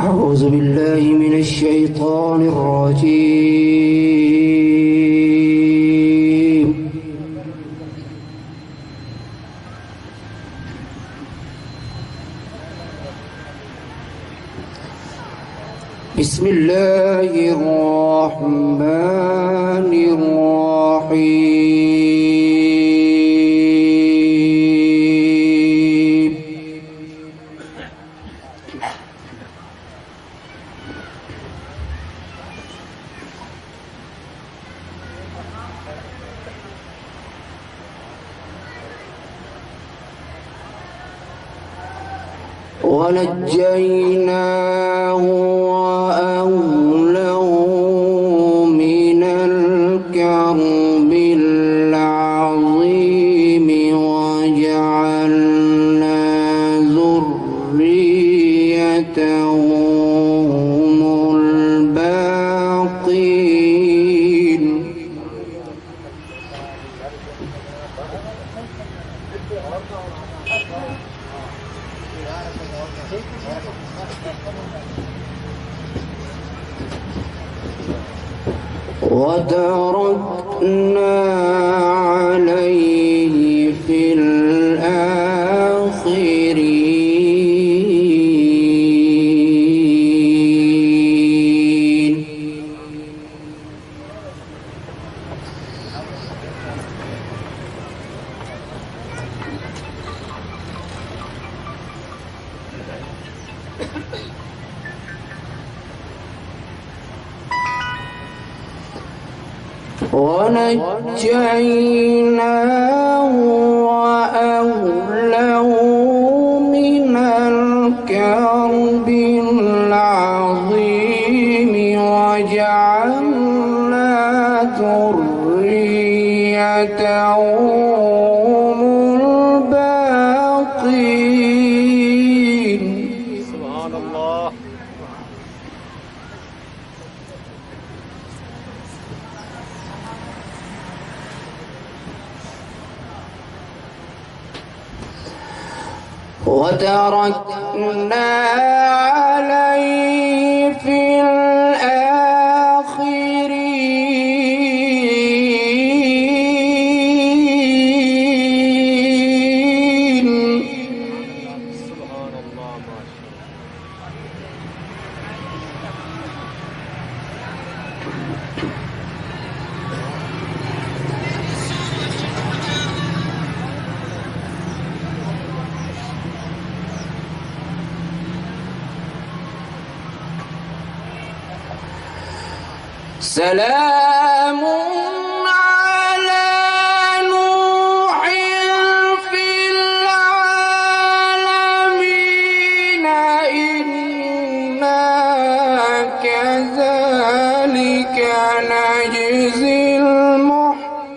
أعوذ بالله من الشيطان الرجيم. بسم الله الرحمن الرحيم. ونجيناه وأهله من الكرب العظيم وجعلنا ذريته هم الباقين. وتركنا عليه في الآخرين. ونجيناه وأهله من الكرب العظيم وجعلنا ذريته هم الباقين. سبحان الله. وتركنا عليه في الآخرين. سبحان الله. سلام على نوح في العالمين إنا كذلك نجزي المحسنين.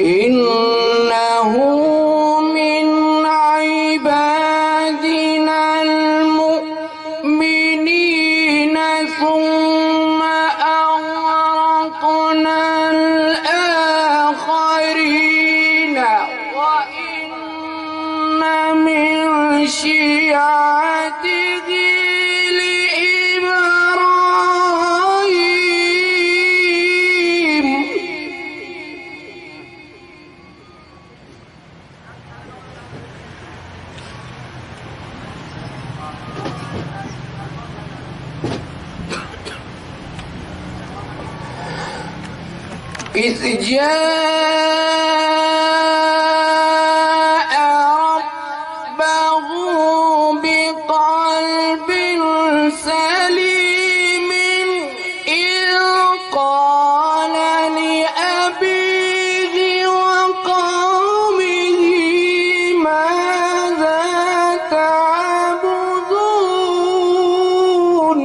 إنه من عبادنا المؤمنين ثم أغرقنا الآخرين وإن من شيعته لإبراهيم إذ جاء ربه بقلب سليم إذ قال لأبيه وقومه ماذا تعبدون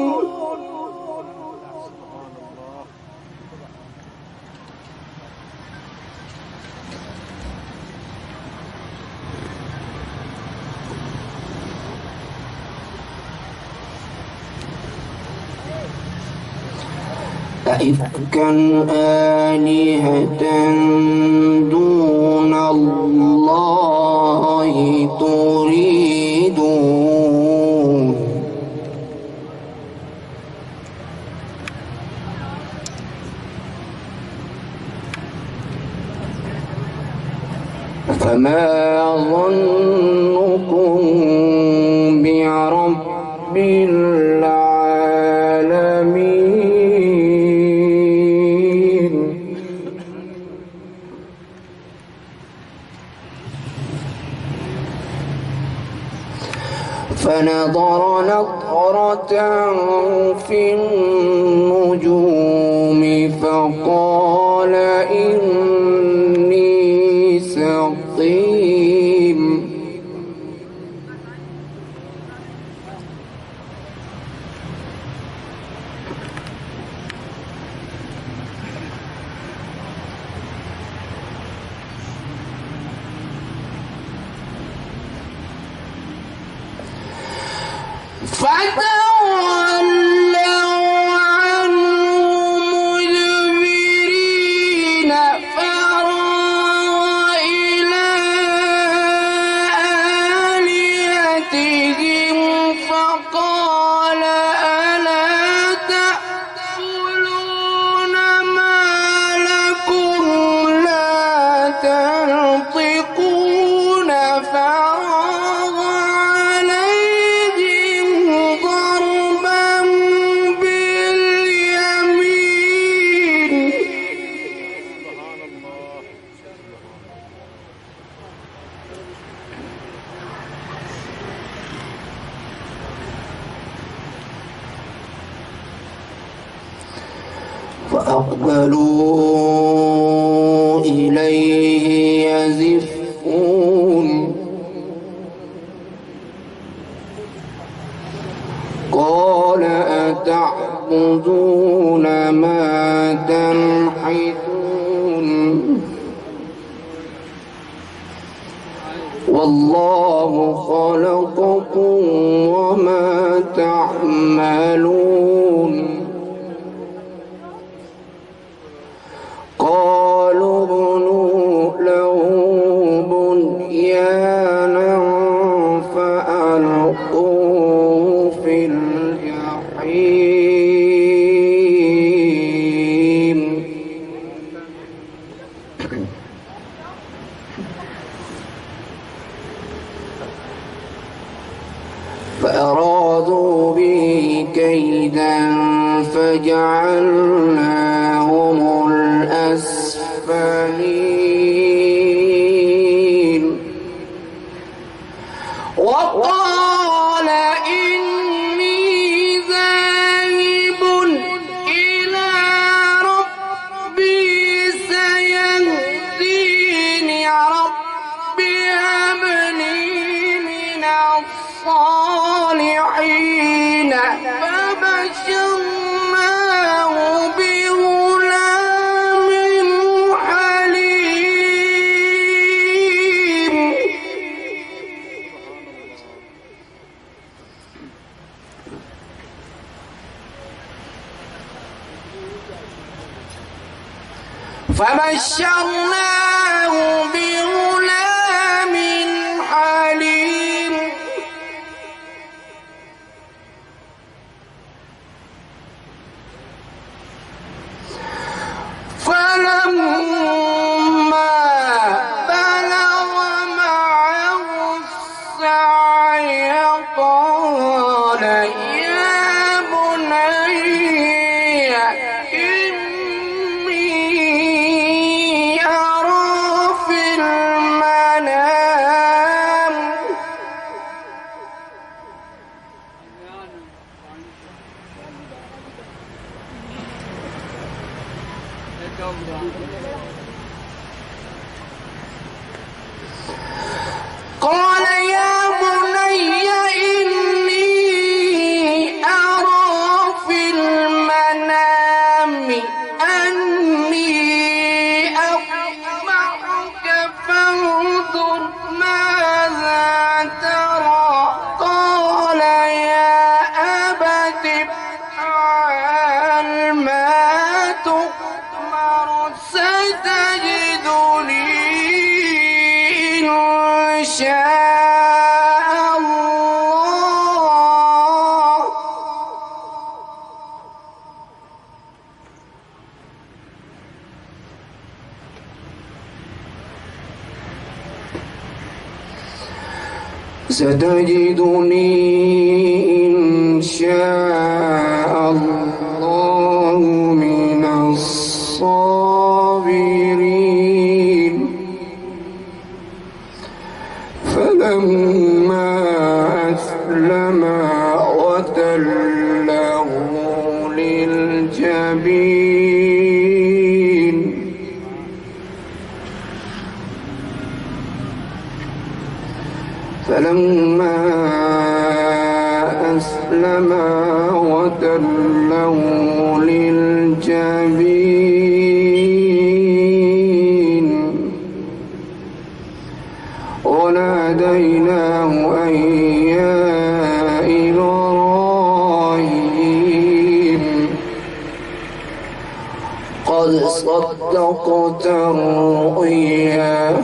أئفكا آلهة دون الله تريدون فما ظنكم برب العالمين فنظر نظرة في النجوم فقال إني سقيم فتولوا عنه مدبرين فراغ إلى آلهتهم فقال ألا تأكلون ما لكم لا تنطقون فراغ عليهم ضربا باليمين فأقبلوا إليه يزفون قال أتعبدون ما تنحتون والله خلقكم وما تعملون قالوا ابنوا له بنيانا فألقوه في الجحيم فأرادوا به كيدا فجعلناهم الأسفلين وقال إني ذاهب إلى ربي سيهدين ربي هب لي من الصالحين فبشرناه بغلام حليم فبشرناه بغلام حليم فلما بلغ معه السعي قال يا بني إني أرى في المنام قال يا بني إني أرى في المنام أني أذبحك فانظر ماذا ترى قال يا أبت افعل ما تؤمر ستجدني إن شاء الله ستجدني إن شاء الله من الصابرين فلما أسلما وتله للجبين فلما أسلما وتله للجبين وناديناه أن يا إبراهيم قد صدقت الرؤيا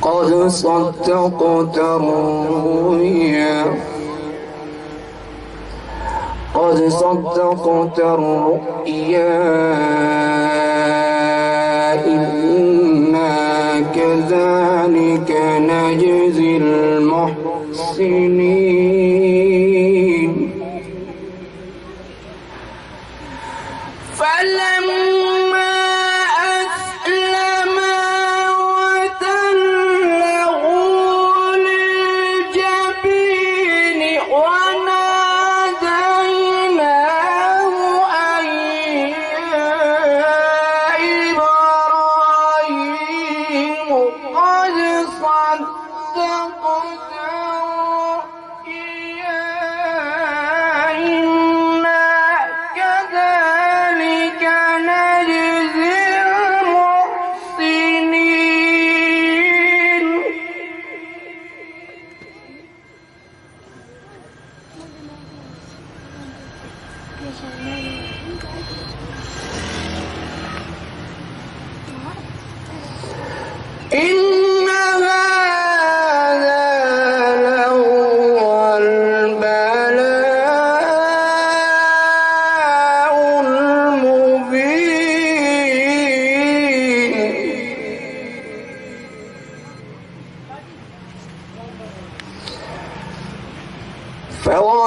قد صدقت الرؤيا قد صدقت الرؤيا إنا كذلك نجزي المحسنين فلما أسلما وتله للجبين وناديناه أن يا إبراهيم قد صدقت الرؤيا إنا كذلك نجزي المحسنين إن هذا لهو البلاء المبين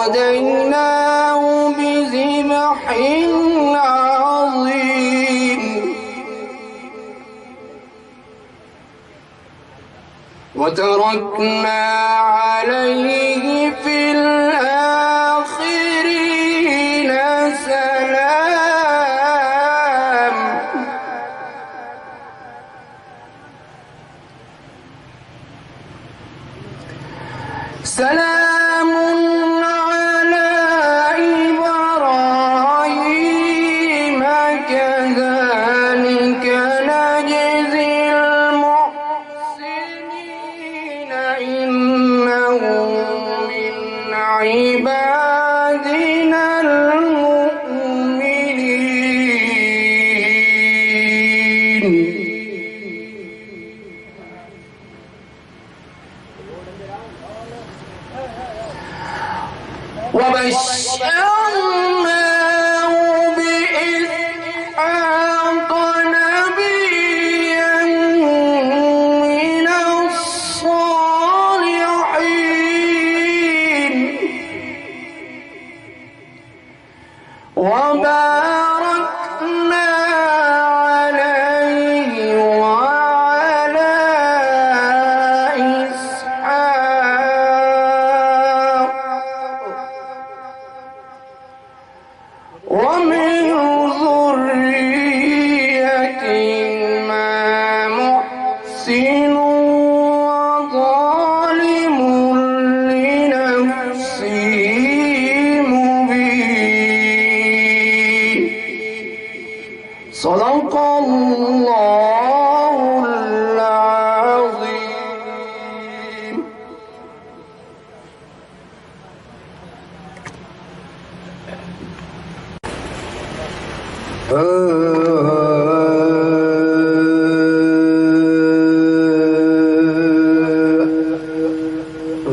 فوديناه بذبح عظيم وتركنا عليه في الآخرين سلام سلام على إبراهيم كذلك نجزي المحسنين إنه من عبادنا باركنا عليه وعلى إسحاق ومن ذريتهما محسن وظالم لنفسه مبين صدق الله العظيم.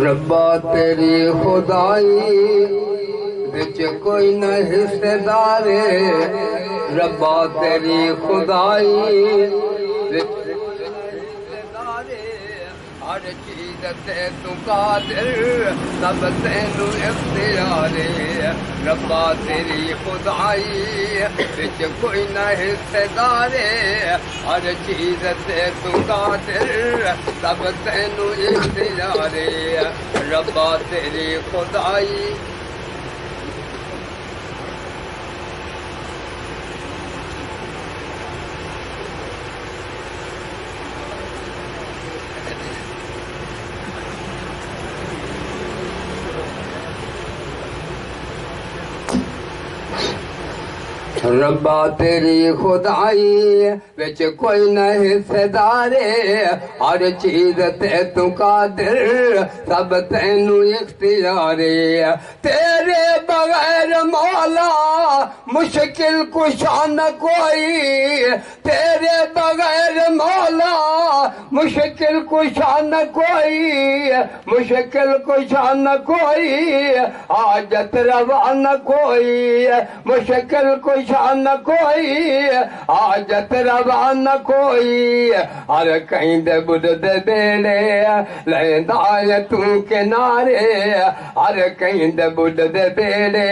ربا تیری خدائی وچ کوئی نہ حصے دار ربا تیری خدائی وچ ہر چیز تے تو قادر سب تینو اختیار ربا تیری خدائی وچ کوئی نہ حصے دار ہر چیز تے تو قادر سب تینو اختیار ربا تیری خدائی ربا تیری خدائی وچ کوئی نہ حصے دار ہر چیز تے تو قادر سب تینو اختیار تیرے بغیر مولا مشکل کشا نہ کوئی تیرے بغیر مولا مشکل کشا نہ کوئی مشکل کشا نہ کوئی حاجت روا نہ کوئی مشکل کشا نہ کوئی حاجت روا نہ کوئی ہر کہیں دے بدھ دے بیڑے لیندا ہے تو کنارے ہر کہیں دے بدھ دے بیڑے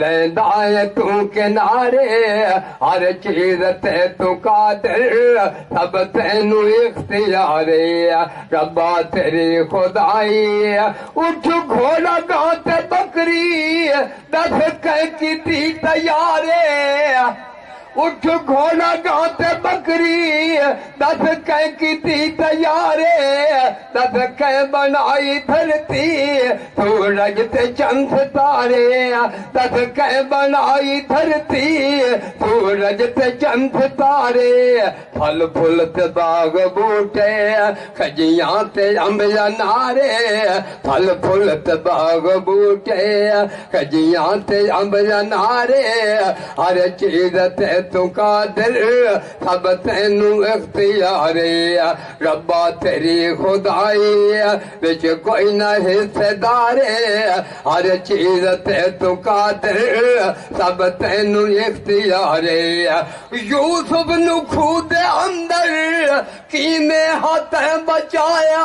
لیندا ہے تو کنارے ہر چیز تے تو قادر سب تینو اختیار ربا تیری خدائی اٹھ گھوڑا گاں تے بکری دس کہیں کیتی تیار اٹھ گھوڑا گاں تے بکری دس کہیں کیتی تیار دس کہیں بنائی دھرتی سورج تے چند ستارے دس کہیں بنائی دھرتی سورج تے چند ستارے پھل پھل تے باغ بوٹے کھجیاں تے امبیا نارے پھل پھل تے باغ بوٹے کھجیاں تے امبیا نارے ہر چیز تے تو قادر سب تینو اختیار ربا تیری خدائی وچ کوئی نہ حصے دار ہر چیز تے تو قادر سب تینو اختیار یوسف نو کھو دے اندر کیویں ہاتھ بچایا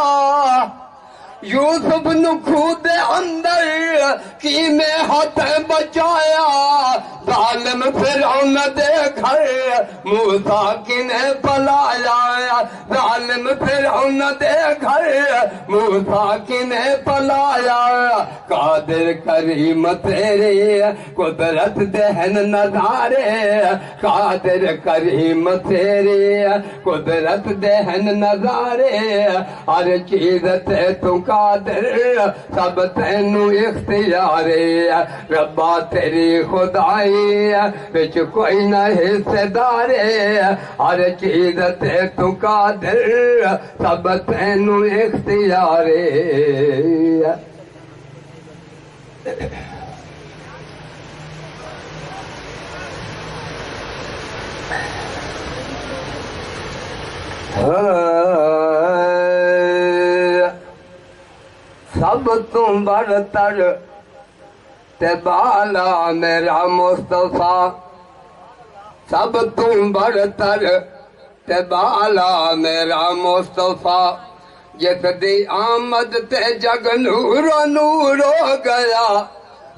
یوسف نو کھو دے اندر کیویں ہاتھ بچایا ظالم فرعون دے گھر موسیٰ کنے پلایا ظالم فرعون دے گھر موسیٰ کنے پلایا قادر کریم تیرے قدرت دہن نظارے قادر کریم تیرے قدرت دہن نظارے ہر چیز تے تو قادر سب تینو اختیار ربا تیری خدائی وچ کوئی نہ حصے دار ہر چیز تے تو قادر سب تینو اختیار سب تو برتر تے بالا میرا مصطفیٰ سب تو برتر تے بالا میرا مصطفیٰ جس دی آمد تے جگ نور نور ہو گیا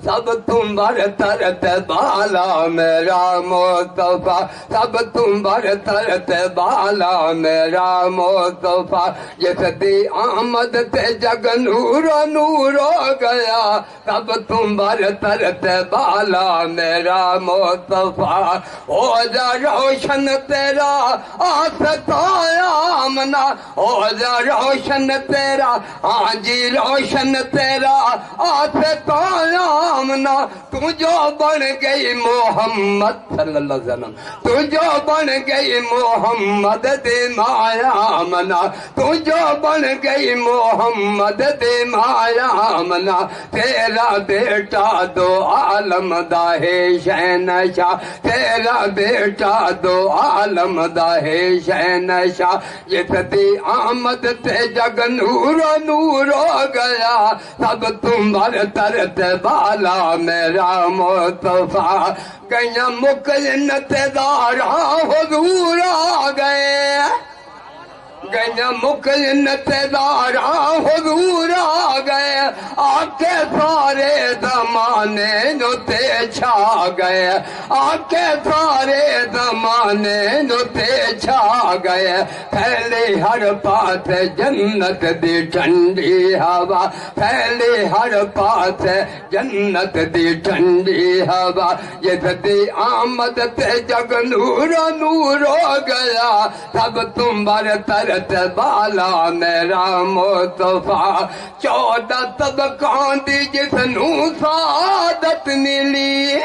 سب تم برتر بالا میرا مصطفیٰ سب تم برتر بالا میرا مصطفیٰ جس دی آمد تے جگ نور نور ہو گیا سب تم برتر بالا میرا مصطفیٰ ہو جا روشن تیرا آستایا آمنا ہو جا روشن تیرا ہاں جی روشن تیرا آستایا آمنا تو جو بن گئی محمد صلی اللہ علیہ وسلم تو جو بن گئی محمد دے مایا آمنا تو جو بن گئی محمد دے مایا آمنا تیرا بیٹا دو عالم دا ہے شہنشاہ تیرا بیٹا دو عالم دا ہے شہنشاہ جس دی آمد تے جگ نور نور ہو گیا سب تم برتر بالا میرا مصطفیٰ گئیاں مکلنت دارا حضور آ گئے گئیاں مکلنت دارا حضور آ گئے آکے سارے زمانے نو تے چھا گئے آکے سارے زمانے نو تے چھا گئے پھیلے ہر پاس جنت دی ٹھنڈی ہوا پھیلے ہر پاس جنت دی ٹھنڈی ہوا جس دی آمد تے جگ نور نور ہو گیا سب تم برتر بالا میرا مصطفیٰ 14 طبقان دی جس نو سعادت ملی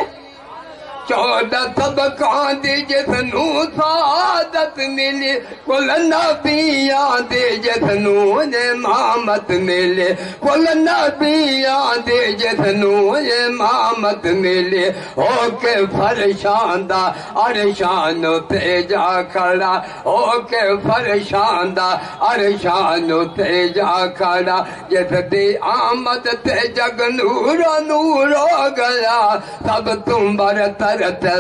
14 طبقان دی جس نو سعادت ملی کل نبیان دی جس نو امامت ملی کل نبیان دی جس نو امامت ملی ہو کے فرشاندہ عرشان تے جا کھڑا ہو کے فرشاندہ عرشان تے جا کھڑا جس دی آمد تے جگ نور نور ہو گیا سب تم برتر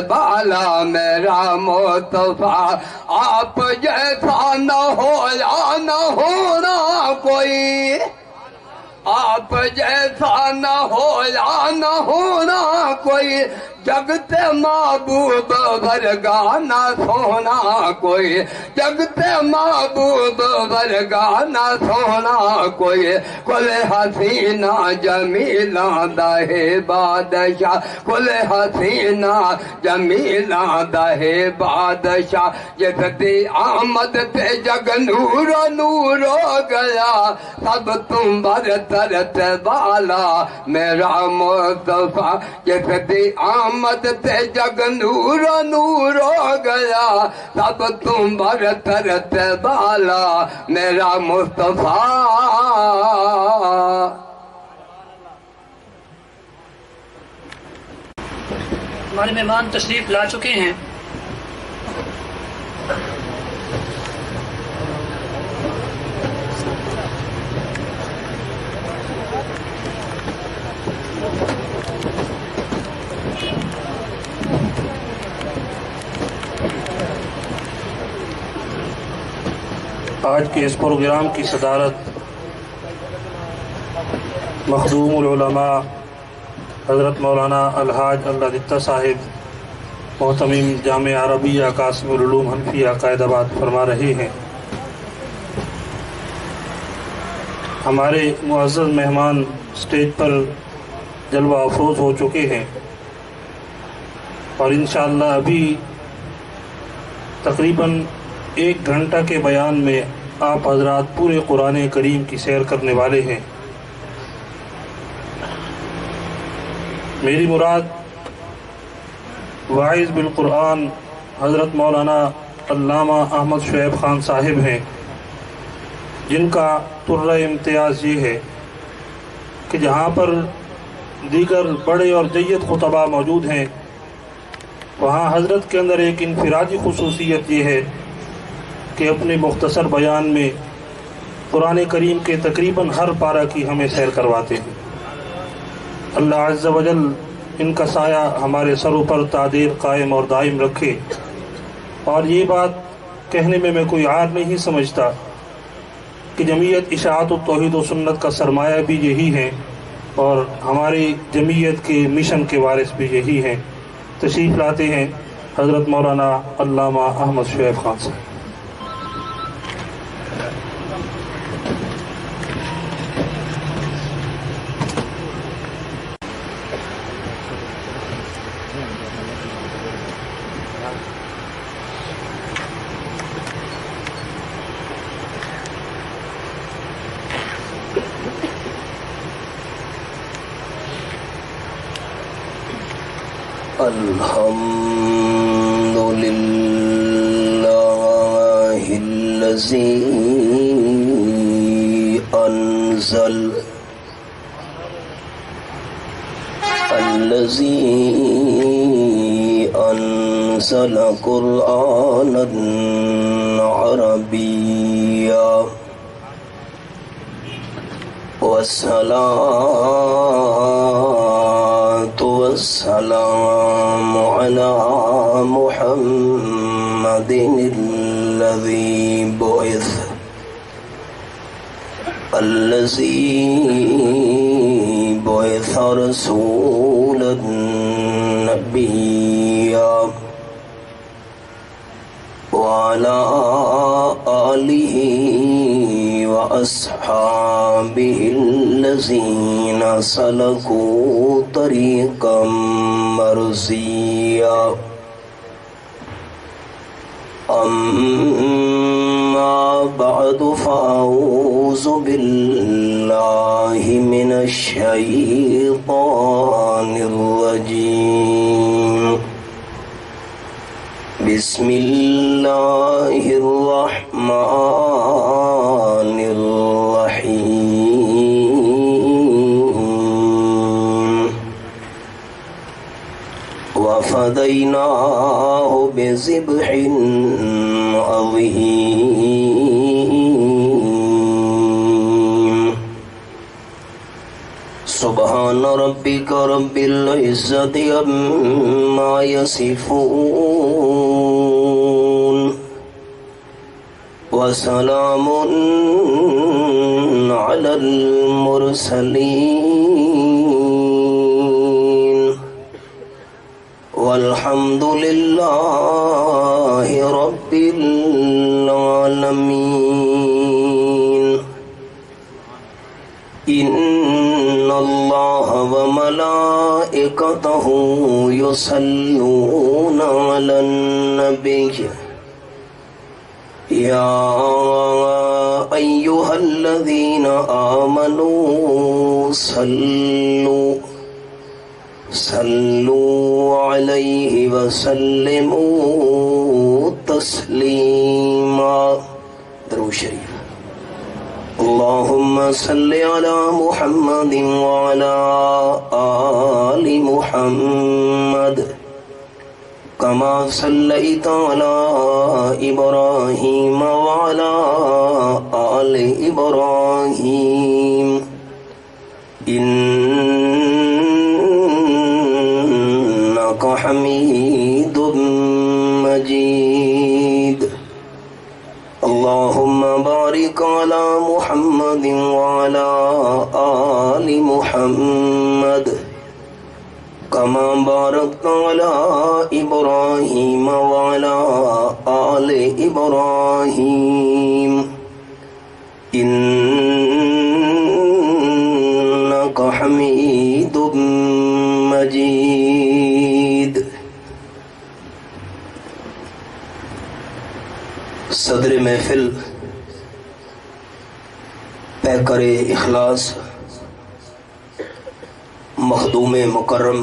بالا میرا مصطفیٰ آپ جیسا نہ ہو یا نہ ہونا کوئی آپ جیسا نہ ہو یا نہ ہونا کوئی جگتے محبوب ورگا نہ سونا کوئی جگتے محبوب ورگا نہ سونا کوئی کل حسینہ جمیلہ دہے بادشاہ کل حسینہ جمیلہ دہے بادشاہ جس دی آمد تے جگ نور نور ہو گیا سب تم برتر بالا میرا مصطفیٰ جس دی آمد تے جگ نور نور ہو گیا سب تم برتر بالا میرا مصطفیٰ ہمارے مہمان تشریف لا چکے ہیں آج کے اس پروگرام کی صدارت مخدوم العلماء حضرت مولانا الحاج اللہ دتہ صاحب محتمم جامعہ عربیہ قاسم العلوم حنفیہ قائد آباد فرما رہے ہیں۔ ہمارے معزز مہمان اسٹیج پر جلوہ افروز ہو چکے ہیں اور انشاءاللہ ابھی تقریباً 1 گھنٹہ کے بیان میں آپ حضرات پورے قرآن کریم کی سیر کرنے والے ہیں۔ میری مراد واعظ بالقرآن حضرت مولانا علامہ احمد شعیب خان صاحب ہیں، جن کا طرہ امتیاز یہ ہے کہ جہاں پر دیگر بڑے اور جید خطباء موجود ہیں وہاں حضرت کے اندر ایک انفرادی خصوصیت یہ ہے کہ اپنے مختصر بیان میں قرآن کریم کے تقریباً ہر پارہ کی ہمیں سیر کرواتے ہیں۔ اللہ عز و جل ان کا سایہ ہمارے سروں پر تعدیر قائم اور دائم رکھے۔ اور یہ بات کہنے میں کوئی عار نہیں سمجھتا کہ جمعیت اشاعت التوحید و سنت کا سرمایہ بھی یہی ہے اور ہماری جمعیت کے مشن کے وارث بھی یہی ہیں. تشریف لاتے ہیں حضرت مولانا علامہ احمد شعیب خان صاحب. الحمد لله الذي أنزل قرآنا عربيا والصلاة والسلام على محمد الذي بعث رسولا نبيا وعلى آله وأصحابه الذين سلكوا طريقا مرضيا. أما بعد فأعوذ بالله من الشيطان الرجيم. بسم الله الرحمن الرحيم. وفديناه بذبح عظيم. سبحان ربك رب العزة عما يصفون وسلام على المرسلين والحمد لله رب العالمين. إن الله وملائكته يصلون على النبي يا أيها الذين آمنوا صلوا عليه وسلموا تسليما. درود شریف. اللهم صل على محمد وعلى آل محمد كما صليت على إبراهيم وعلى آل إبراهيم إنك حميد مجيد. اللهم بارك على محمد وعلى آل محمد كما باركت على إبراهيم وعلى آل إبراهيم إنك حميد مجيد. صدر محفل پیکر اخلاص مخدوم مکرم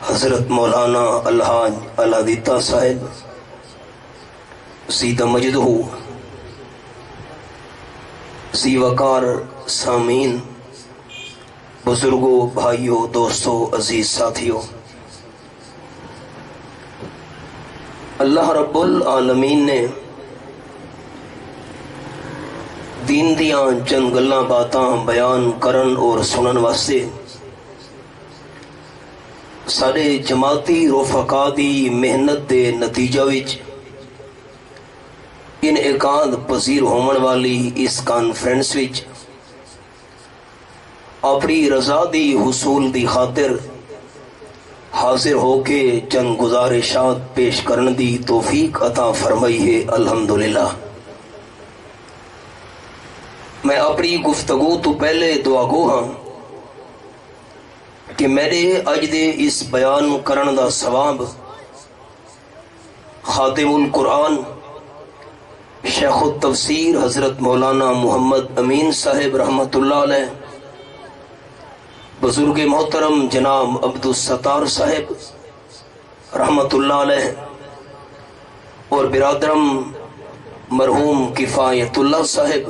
حضرت مولانا الحاج العدیتہ صاحب سیدہ مجدہ ذی وقار سامعین، بزرگوں، بھائیوں، دوستوں، عزیز ساتھیوں، اللہ رب العالمین نے دین دیاں چند گلاں باتاں بیان کرن اور سنن واسطے سارے جماعتی رفقا دی محنت دے نتیجہ وچ انعقاد پذیر ہومن والی اس کانفرنس وچ اپنی رضا دی حصول دی خاطر حاضر ہو کے چند گزارشات پیش کرن دی توفیق عطا فرمائی ہے الحمدللہ۔ میں اپنی گفتگو تو پہلے دعا گو ہاں کہ میرے اج دے اس بیان کرن دا ثواب خاتم القرآن شیخ التفسیر حضرت مولانا محمد امین صاحب رحمۃ اللہ علیہ، بزرگ محترم جناب عبدالستار صاحب رحمۃ اللہ علیہ، اور برادرم مرحوم کفایت اللہ صاحب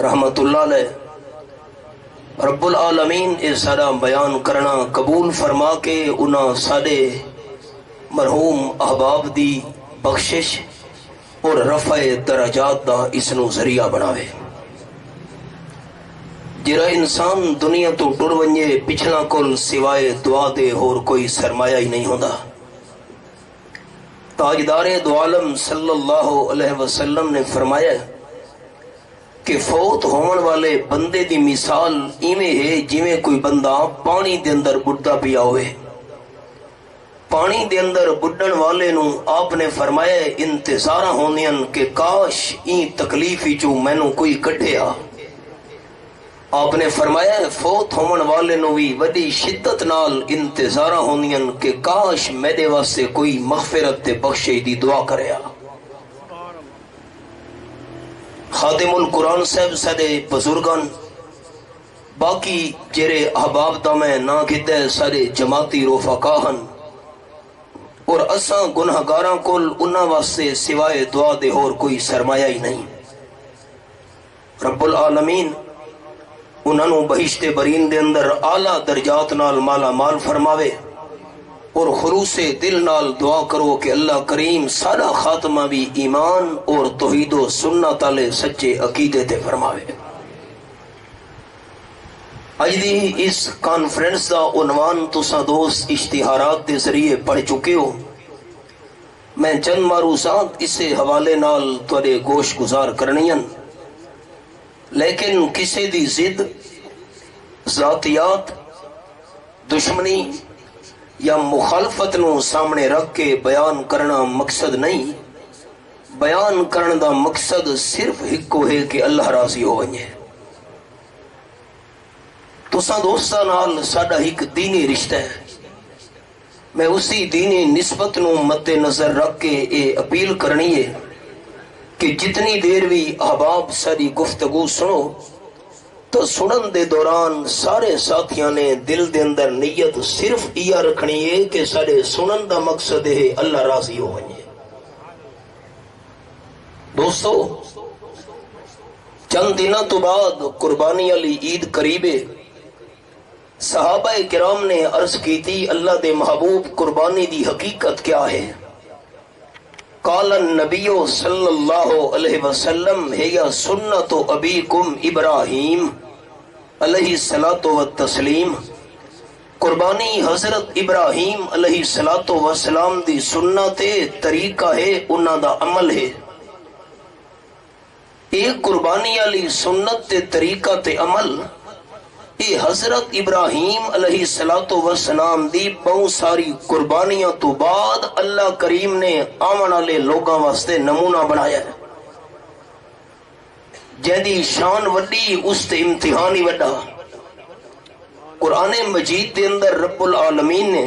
رحمۃ اللہ علیہ، رب العالمین اے سارا بیان کرنا قبول فرما کے انہاں سارے مرحوم احباب دی بخشش اور رفع درجات دا اس نو ذریعہ بناوے۔ جڑا انسان دنیا تو ٹر ونجے پچھلا کول سوائے دعا دے اور کوئی سرمایہ ہی نہیں ہوندا۔ تاجدار دو عالم صلی اللہ علیہ وسلم نے فرمایا کہ فوت ہون والے بندے دی مثال ایویں ہے جویں کوئی بندہ پانی دے اندر بڈھا پیا ہوئے۔ پانی دے اندر بڈھن والے نو آپ نے فرمایا انتظار ہونیاں کہ کاش این تکلیف چو مینوں کوئی کڈھیا۔ آپ نے فرمایا فوت ہون والے نو بھی وڈی شدت نال انتظار ہونیاں کہ کاش میرے واسطے کوئی مغفرت تے بخشش دی دعا کریا۔ خاتم القرآن صاحب سارے بزرگان باقی جڑے احباب دا میں نہ کیتے سارے جماعتی رفقاہن اور اساں گنہگاراں کول انہاں واسطے سوائے دعا دے اور کوئی سرمایہ ہی نہیں۔ رب العالمین انہاں نو بہشت برین دے اندر اعلیٰ درجات نال مالا مال فرماوے، اور خلوص دل نال دعا کرو کہ اللہ کریم سارا خاتمہ بھی ایمان اور توحید و سنت والے سچے عقیدے تے فرماوے۔ اج دی اس کانفرنس دا عنوان تساں دوست اشتہارات دے ذریعے پڑھ چکے ہو۔ میں چند معروضات اسے حوالے نال تواڈے گوش گزار کرنیاں، لیکن کسی دی ضد، ذاتیات، دشمنی یا مخالفت نو سامنے رکھ کے بیان کرنا مقصد نہیں۔ بیان کرن دا مقصد صرف ہکو ہے کہ اللہ راضی ہو ونجے۔ تساں دوستاں نال ساڈا ایک دینی رشتہ ہے۔ میں اسی دینی نسبت نو مد نظر رکھ کے اے اپیل کرنی ہے کہ جتنی دیر بھی احباب ساری گفتگو سنو تو سنن دے دوران سارے ساتھیاں نے دل دے اندر نیت صرف یہ رکھنی ہے کہ سارے سنن دا مقصد ہے اللہ راضی ہو ونجے۔ دوستو چند دنوں تو بعد قربانی علی عید قریب ہے۔ صحابہ کرام نے عرض کی تھی اللہ دے محبوب قربانی دی حقیقت کیا ہے؟ قال النبی صلی اللہ علیہ وسلم ہے سنت ابیکم ابراہیم علیہ الصلاۃ والتسلیم۔ قربانی حضرت ابراہیم علیہ الصلاۃ والسلام دی سنت طریقہ ہے، انہاں دا عمل ہے۔ ایک قربانی علی سنت تے طریقہ تے عمل یہ حضرت ابراہیم علیہ الصلاۃ والسلام دی بہت ساری قربانیاں تو بعد اللہ کریم نے آمن والے لوگاں واسطے نمونہ بنایا ہے۔ جہدی شان وڈی اس تے امتحان ہی وڈا۔ قرآن مجید دے اندر رب العالمین نے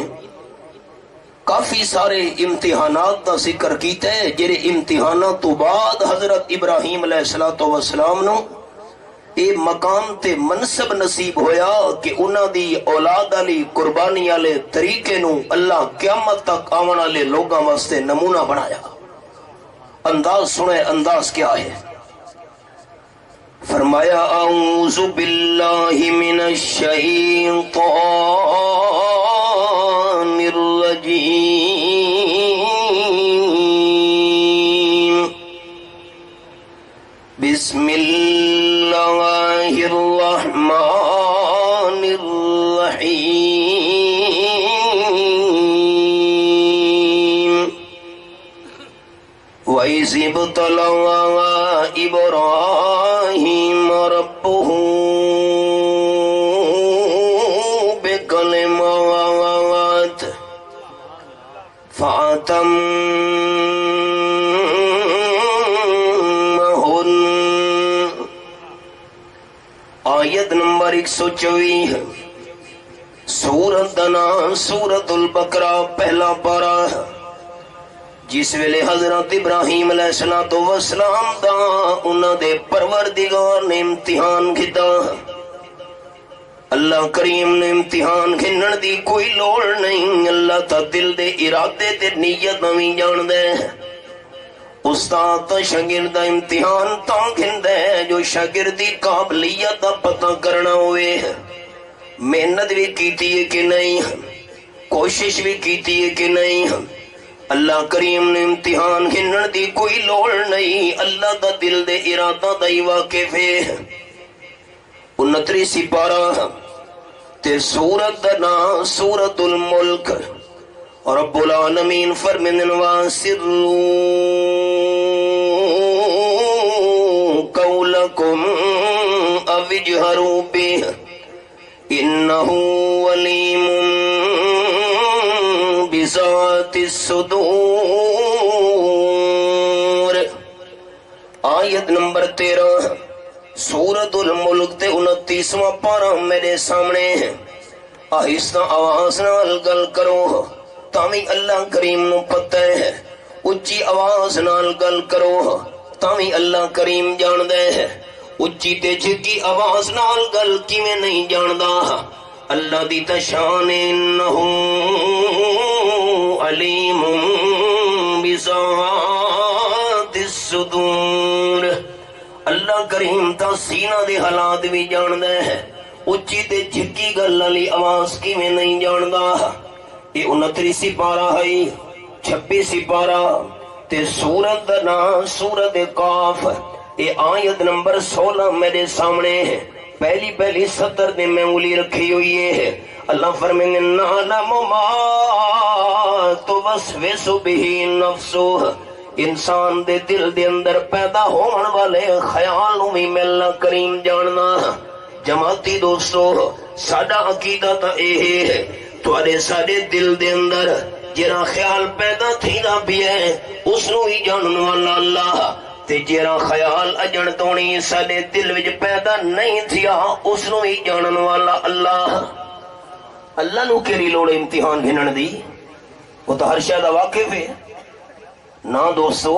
کافی سارے امتحانات دا ذکر کیتا ہے، جڑے امتحانات تو بعد حضرت ابراہیم علیہ الصلاۃ والسلام نو اے مقام تے منصب نصیب ہویا کہ انہاں دی اولاد علی قربانی والے طریقے نو اللہ قیامت تک آون والے لوگاں واسطے نمونہ بنایا۔ انداز سنے، انداز کیا ہے؟ فرمایا اعوذ باللہ من الشیطان الرجیم، بسم اللہ الرحمن الرحیم۔ وَإِذِ ابْتَلَىٰ إِبْرَاهِيمَ رَبُّهُ فَأَتَمَّهُنَّ آیت نمبر 124 سورت دا نام سورت البقرہ پہلا پارہ جس ویلے حضرت ابراہیم علیہ السلام دا انہاں دے پروردگار نے امتحان کیتا اللہ کریم نے امتحان گھنن دی کوئی لوڑ نہیں اللہ تا دل دے ارادے تے نیت نویں جان دے استاد تا شاگرد دا امتحان تا گھندے جو شاگردی قابلیت دا پتہ کرنا ہوئے محنت بھی کیتی ہے کہ نہیں کوشش بھی کیتی ہے کہ نہیں اللہ کریم نے امتحان گھنن دی کوئی لوڑ نہیں اللہ دا دل دے ارادہ دا ہی واقف ہے 29 سپارہ تے سورت دا نام سورت الملک اور رب العالمین فرمائن وَاسِرُّوا قَوْلَكُمْ أَوِ اجْهَرُوا بِهِ إِنَّهُ عَلِيمٌ بِذَاتِ الصُّدُورِ آیت نمبر 13 سورت الملک تے 29واں پارہ میرے سامنے ہے آہستہ آواز نال گل کرو تاویں اللہ کریم نو پتہ ہے اچھی آواز نال گل کرو تاویں اللہ کریم جاندے ہے اچھی تے جھکی آواز نال گل کیویں نہیں جاندا اللہ دی تشان انہو علیم بذات الصدور اللہ کریم تا سینہ دے حالات بھی جاندے ہے اچھی تے جھکی گل علی آواز کی میں نہیں جاندا یہ 29 سپارہ ہے 26 سپارہ تے سورت دا نام سورت قاف یہ آیت نمبر 16 میرے سامنے ہے پہلی سطر دے میں اولی رکھی ہوئی ہے اللہ فرمائیں نعلم ما توسوس به نفسه انسان دے دل دے اندر پیدا ہون والے خیال نو بھی میں اللہ کریم جاننا جماعتی دوستو ساڈا عقیدہ تا اے ہے تواڈے ساڈے دل دے اندر جڑا خیال پیدا تھیندا پیا ہے اس نو ہی جانن والا اللہ تے جڑا خیال اجن تونی ساڈے دل وچ پیدا نہیں تھیا اس نو ہی جانن والا اللہ اللہ نو کیڑی لوڑ امتحان گھنن دی وہ تو ہر شے دا واقف ہے نا دوستو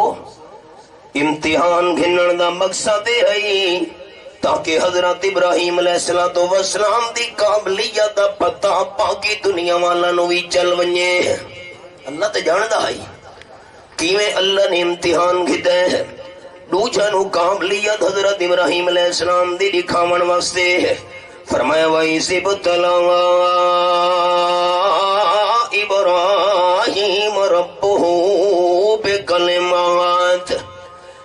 امتحان گھنن دا مقصد ہے تاکہ حضرت ابراہیم علیہ السلام دی قابلیت دا پتہ پاکی دنیا والا نو بھی چل ونجے اللہ تے جاندا ہے کیویں اللہ نے امتحان گھتا ہے دوجا نو قابلیت حضرت ابراہیم علیہ السلام دی دکھاون واسطے فرمایا وَإِذِ ابْتَلَىٰ إِبْرَاهِيمَ رَبُّهُ بِكَلِمَاتٍ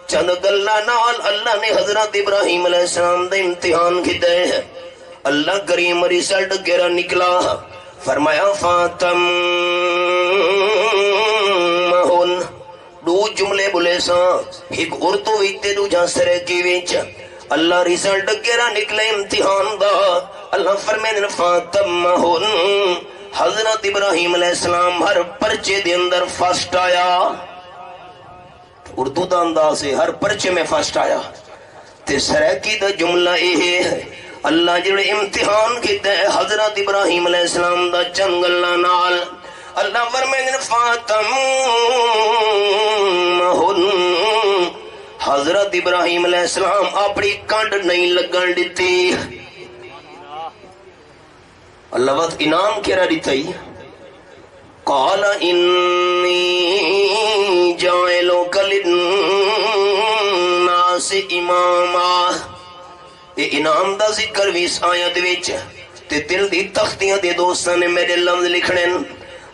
چند گلہ نال اللہ نے حضرت ابراہیم علیہ السلام دا امتحان کیتا ہے اللہ کریم ریزلٹ کیرا نکلا فرمایا فَاتَمَّهُنْ دو جملے بولے سا ایک اردو ویتے دو جانسرے کی ویچ اللہ ریزلٹ کیرا نکلے امتحان دا اللہ فرمائن فاتمہن حضرت ابراہیم علیہ السلام ہر پرچے دے اندر فرسٹ آیا اردو دا انداز ہے ہر پرچے میں فرسٹ آیا تے سریکی دا جملہ یہ ہے اللہ جڑے امتحان کیتا ہے حضرت ابراہیم علیہ السلام دا چند گلاں نال اللہ فرمائن فاتمہن حضرت ابراہیم علیہ السلام اپنی کنڈ نہیں لگن دیتی اللہ وقت انعام کیرا دیتا ہی قال انی جائلوک للناس اماما یہ انعام دا ذکر بھی اس آیت وچ تے دل دی تختیاں دے دوستاں نے میرے لفظ لکھنے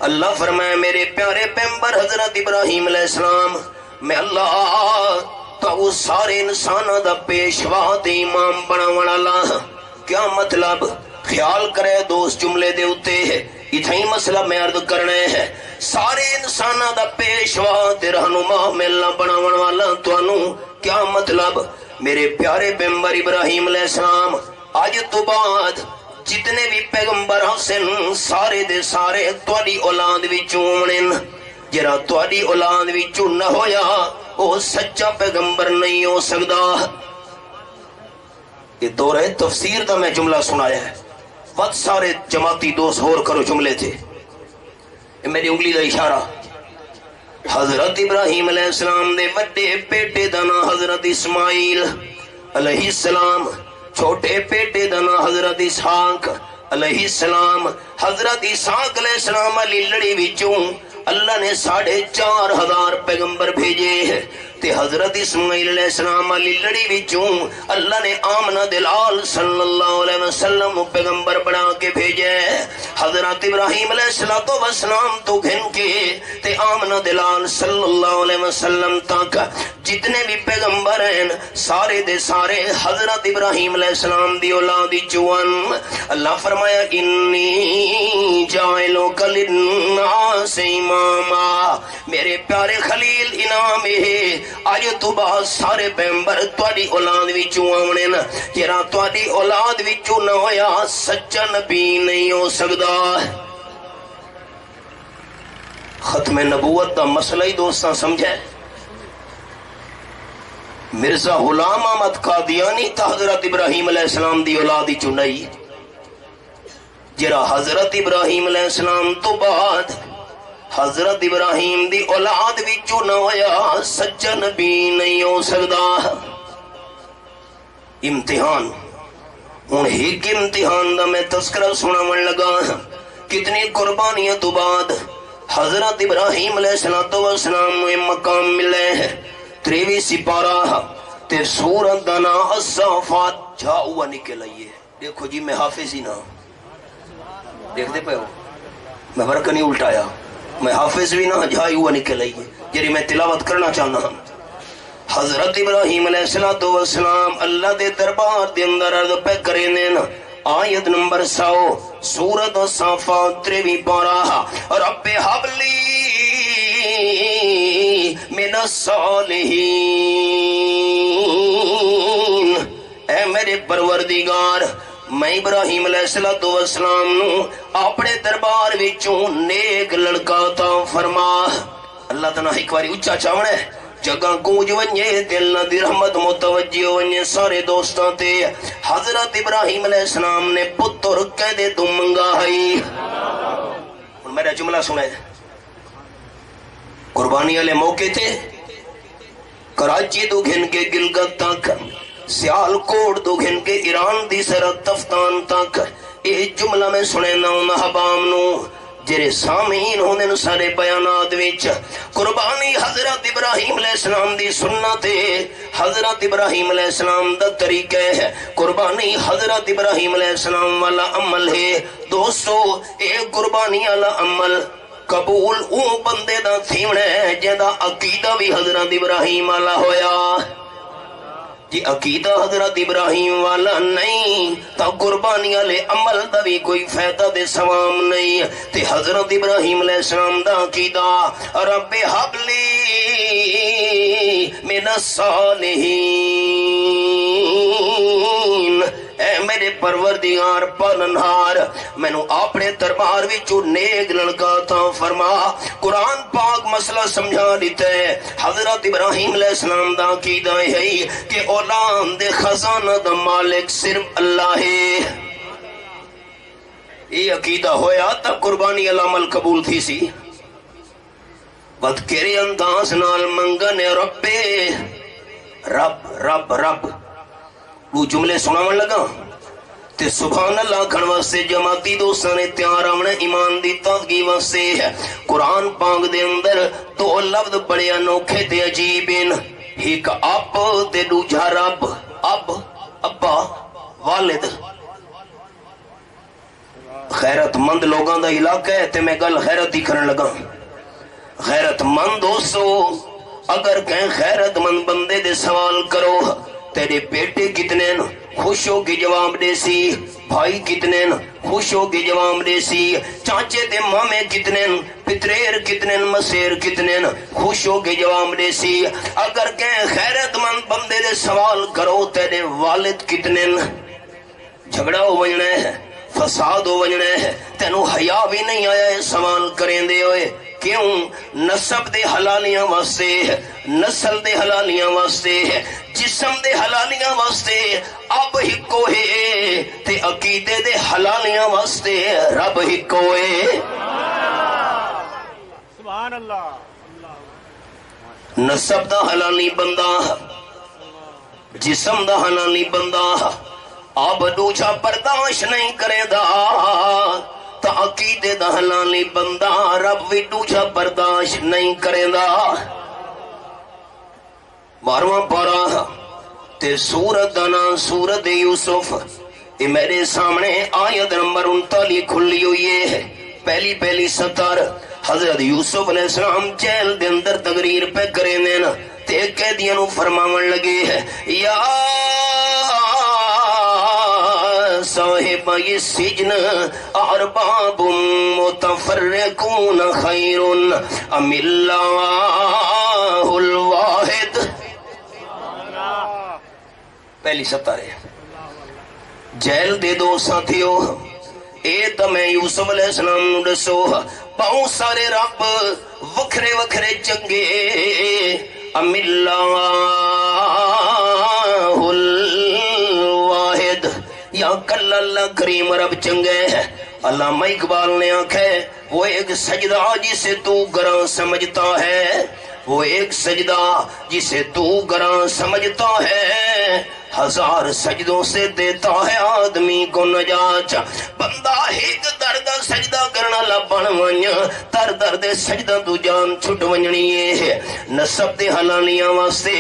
اللہ فرمایا میرے پیارے پیغمبر حضرت ابراہیم علیہ السلام میں اللہ تو سارے انسانہ دا پیشوا تے امام بناون والا کیا مطلب خیال کرے دوست جملے دے اتے ہے اتنا ہی مسئلہ میں عرض کرنے ہے سارے انسانہ دا پیشوا تے رہنما میں اللہ بناون والا توانو کیا مطلب میرے پیارے پیغمبر ابراہیم علیہ السلام آج تو بعد جتنے بھی پیغمبر حسن سارے دے سارے تواڈی اولاد وچوں ہونن جرا تواڈی اولاد وچوں نہ ہویا وہ سچا پیغمبر نہیں ہو سکدا۔ یہ دور ہے تفسیر دا میں جملہ سنایا ہے، بہت سارے جماعتی دوست ہور کرو جملے تھے، یہ میری انگلی دا اشارہ۔ حضرت ابراہیم علیہ السلام دے وڈے بیٹے دا نام حضرت اسماعیل علیہ السلام، چھوٹے بیٹے دا نام حضرت اسحاق علیہ السلام۔ حضرت اسحاق علیہ السلام علی لڑی وچوں اللہ نے 4,500 پیغمبر بھیجے تے حضرت اسماعیل علیہ السلام علی لڑی وچوں اللہ نے آمنہ دلال صلی اللہ علیہ وسلم پیغمبر بنا کے بھیجے۔ حضرت ابراہیم علیہ السلام تو گھن کے تے آمنہ دلال صلی اللہ علیہ وسلم تک جتنے بھی پیغمبر ہیں سارے دے سارے حضرت ابراہیم علیہ السلام دی اولاد چون۔ اللہ فرمایا انی جاعلک للناس اماما، میرے پیارے خلیل انعام ہے آج تو بعد سارے پیغمبر تواڈی اولاد وچوں آونے نا، جرا تواڈی اولاد وچوں نہ ہویا سچا نبی نہیں ہو سکدا۔ ختم نبوت دا مسئلہ ہی دوستاں سمجھے، مرزا غلام احمد قادیانی تا حضرت ابراہیم علیہ السلام دی اولاد وچوں نہیں، جرا حضرت ابراہیم علیہ السلام تو بعد حضرت ابراہیم دی اولاد وچوں نہ ہویا سچا نبی نہیں ہو سکدا۔ امتحان ہن ایک امتحان دا میں تذکرہ سناون لگا، کتنی قربانیاں تو بعد حضرت ابراہیم علیہ السلام میں مقام ملے ہے۔ 23 سپارہ تے سورت دا نام الصافات جا ہوا نکل آئیے۔ دیکھو جی میں حافظ ہی نہ دیکھ دے پہ ہو، میں ورک نہیں الٹایا، میں حافظ بھی نہ جھائی ہوا نکل آئیے جری میں تلاوت کرنا چاہنا ہوں۔ حضرت ابراہیم علیہ السلام اللہ دے دربار دے اندر عرض پہ کرے نا، آیت نمبر 100 سورت الصافات 23 پارہ، رب حب لی من الصالحین، اے میرے پروردگار میں ابراہیم علیہ السلام نو اپنے دربار وچوں نیک لڑکا عطا فرما۔ اللہ تعالیٰ ایک باری اچھا چاہنا ہے، جگہ گونج ونجے دل نہ دی رحمت متوجہ ونجے سارے دوستاں تے۔ حضرت ابراہیم علیہ السلام نے پتر کہدے تو منگا ہے۔ میرا جملہ سنے، قربانی والے موقع تھے کراچی تو گھن کے گلگت تک، سیال کوٹ تو گھن کے ایران دی سرحد تفتان تک، یہ جملہ میں سنے نا ان حبام نو جرے سامعین ہونے نو سارے بیانات وچ قربانی حضرت ابراہیم علیہ السلام دی سنت ہے، حضرت ابراہیم علیہ السلام دا طریقہ ہے، قربانی حضرت ابراہیم علیہ السلام والا عمل ہے۔ دوستو اے قربانی والا عمل قبول او بندے دا تھیونا ہے جہاں عقیدہ بھی حضرت ابراہیم والا ہویا۔ جی عقیدہ حضرت ابراہیم والا نہیں تا قربانی والے عمل دا بھی کوئی فائدہ دے سوام نہیں۔ تے حضرت ابراہیم علیہ السلام دا عقیدہ رب حب لی من الصالحین، اے میرے پروردگار پالنہار مینوں اپنے دربار وچوں نیک لڑکا عطا فرما۔ قرآن پاک مسئلہ سمجھا دیتا ہے، حضرت ابراہیم علیہ السلام دا عقیدہ ہے کہ اولاد دے خزانہ دا مالک صرف اللہ ہے۔ یہ عقیدہ ہویا تا قربانی العمل قبول تھی سی۔ بدکری انداز نال منگنے ربے رب رب رب وہ جملے سناون لگا تے سبحان اللہ کھن واسطے جماعتی دوستاں نے تیار آونا ایمان دی تازگی واسطے ہے۔ قرآن پاک دے اندر دو لفظ بڑے انوکھے تے عجیب ہیں، ایک اب تے دوجا رب۔ اب ابا والد، غیرت مند لوگاں دا علاقہ ہے تے میں گل غیرت ہی کرن لگا۔ غیرت مند دوستو اگر کہیں غیرت مند بندے دے سوال کرو تیرے بیٹے کتنے خوش ہو کے جواب دے سی، بھائی کتنے خوش ہو کے جواب دے سی، چاچے تے مامے کتنے، پتریر کتنے، مسیر کتنے خوش ہو کے جواب دے سی۔ اگر کہیں خیرت مند بندے دے سوال کرو تیرے والد کتنے، جھگڑا ہو وجنا ہے، فساد ہو وجنا ہے، تینوں حیا بھی نہیں آیا ہے سوال کریں دے ہوئے۔ کیوں نسب دے حلالیاں واسطے نسل دے حلالیاں واسطے جسم دے حلالیاں واسطے اب ہکو ہے تے عقیدے دے حلالیاں واسطے رب ہکو ہے سبحان اللہ نسب دا حلالی بندہ جسم دا حلالی بندہ اب دوجا برداشت نہیں کرے دا تا عقیدے دا حلالی بندہ رب بھی دوجا برداشت نہیں کرے دا 12واں پارہ تے سورت دا نام سورت یوسف یہ میرے سامنے آیت نمبر 39 کھلی ہوئی ہے پہلی سطر حضرت یوسف علیہ السلام جیل دے اندر تقریر پہ کریں دینا تے قیدیاں نو فرماون لگے ہے یا صاحب السجن ارباب متفرقون خیر ام اللہ الواحد پہلی سطر ہے جیل دے دو ساتھیو اے تمہیں یوسف علیہ السلام نو دسو بہت سارے رب وکھرے وکھرے چنگے ام اللہ الواحد یا کل اللہ کریم رب چنگے ہے علامہ اقبال نے آنکھا ہے وہ ایک سجدہ جسے تو گراں سمجھتا ہے وہ ایک سجدہ جسے تو گراں سمجھتا ہے ہزار سجدوں سے دیتا ہے آدمی کو نجات بندہ ایک درد سجدہ کرنا لبن ونیا تر درد سجدہ تو جان چھٹ ونجنی ہے نسب دے حلالیاں واسطے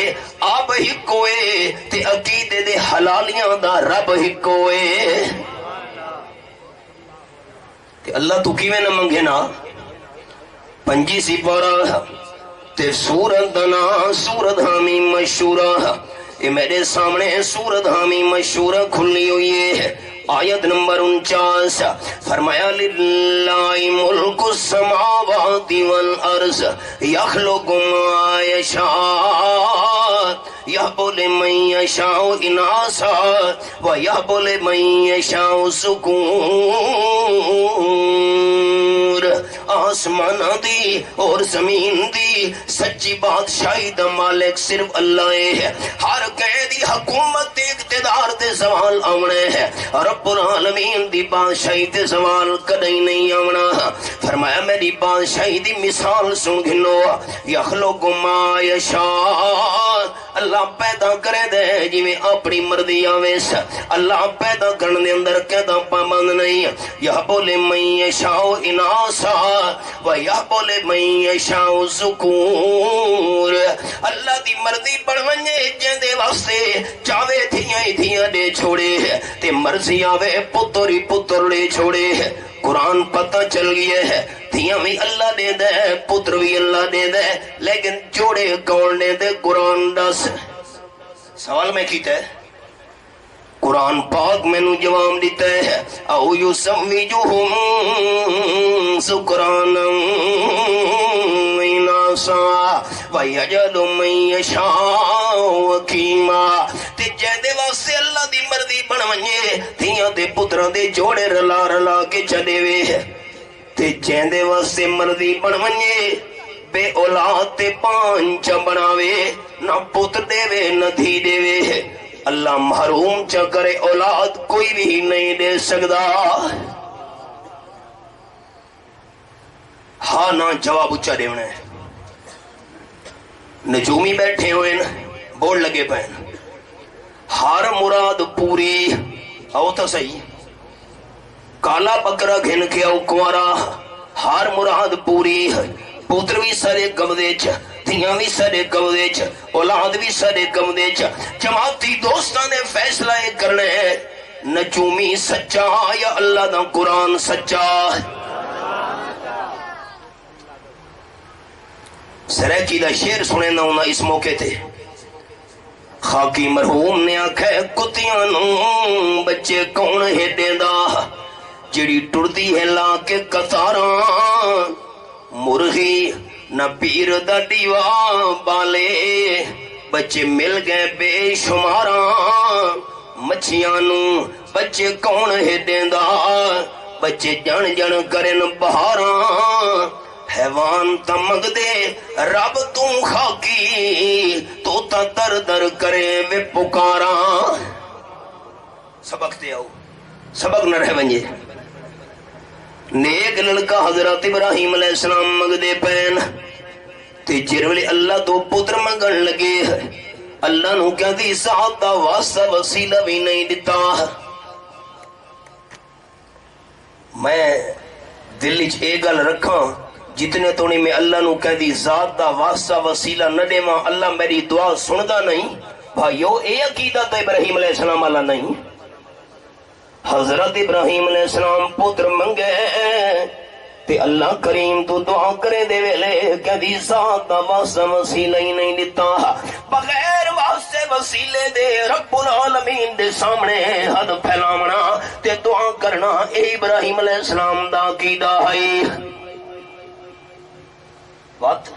آپ ہی کوئے تے عقیدے دے حلالیاں دا رب ہی کوئے تے اللہ تو کیویں نہ منگے نا 5 سپارہ تے سورت دنا سورت حامی مشہورہ یہ میرے سامنے سورت حامی مشہورہ کھلی ہوئی ہے آیت نمبر 49 فرمایا للہ ملک السماوات والارض یخلق ما یشاء یہب لمن یشاء اناسا ویہب لمن یشاء ذکور آسمان دی اور زمین دی سچی بادشاہی دا مالک صرف اللہ ہے ہر قیدی حکومت اقتدار دے زوال آونے ہے رب العالمین دی بادشاہی تے زوال کدئی نہیں آونا فرمایا میری بادشاہی دی مثال سن گھنو یخلق ما یشاء اللہ پیدا کرے دے جی میں اپنی مرضی آویس اللہ پیدا کرنے دے اندر قیدا پابند نہیں یہ بولے من یشاء اناسا و یہ بولے من یشاء ذکور اللہ دی مرضی بڑھونے جندے واسطے چاوے تھیاں دے چھوڑے تے مرضی آوے پتری پتر لے چھوڑے قرآن پتہ چل گیا ہے دھیاں بھی اللہ دے دے پتر بھی اللہ دے دے لیکن جوڑے کون دے دے قرآن دس سوال میں کیتا ہے قرآن پاک میں نو جواب دیتا ہے او یسوجہم ذکرانا اناسا ویجعل من یشاء عقیما تے جیندے واسطے اللہ دی مرضی بنونے دھیاں دے پتران دے جوڑے رلا رلا کے چلے وے تے جیندے واسطے مرضی بنونے بے اولاد تے پانچ بناوے نہ پتر دے وے نہ دھی دے وے اللہ محروم چا کرے اولاد کوئی بھی نہیں دے سکتا ہاں نہ جواب اچھا دے انہیں نجومی بیٹھے ہوئے بول لگے پہن ہر مراد پوری او تو صحیح کالا بکرا گھن کے او کوارا ہر مراد پوری پوتر بھی سارے قبضے چ دھیاں بھی سارے قبضے چ اولاد بھی سارے قبضے چ جماعتی دوستاں نے فیصلہ یہ کرنا ہے نجومی سچا یا اللہ دا قرآن سچا سریکی دا شیر سنے نہ ہونا اس موقع تے خاکی مرحوم نے آکھے کتیاں نو بچے کون ہے دیندہ جڑی ٹردی ہے لا کے قطاراں مرغی نہ پیر دا دیوا بالے بچے مل گئے بے شماراں مچھیاں نو بچے کون ہے دیندہ بچے جن جن کرن بہاراں حیوان تا منگ دے رب تو خاکی تو تا در در کرے وے پکارا سبق دے آؤ سبق نہ رہ ونجے نیک لڑکا حضرت ابراہیم علیہ السلام منگ دے پین تے جرولی اللہ تو پتر منگن لگے اللہ نو کیا دی ساتھ دا واسطہ وسیلہ بھی نہیں دیتا میں دل وچ اے گل رکھاں جتنے تو میں اللہ نو کہہ دی ذات دا واسطہ وسیلہ نہ دیواں اللہ میری دعا سندا نہیں بھائیو اے عقیدہ تو ابراہیم علیہ السلام والا نہیں حضرت ابراہیم علیہ السلام پتر منگے تے اللہ کریم تو دعا کرے دے ویلے کہ دی ذات دا واسطہ وسیلہ ہی نہیں دیتا بغیر واسطے وسیلے دے رب العالمین دے سامنے حد پھیلاونا تے دعا کرنا اے ابراہیم علیہ السلام دا عقیدہ ہے بات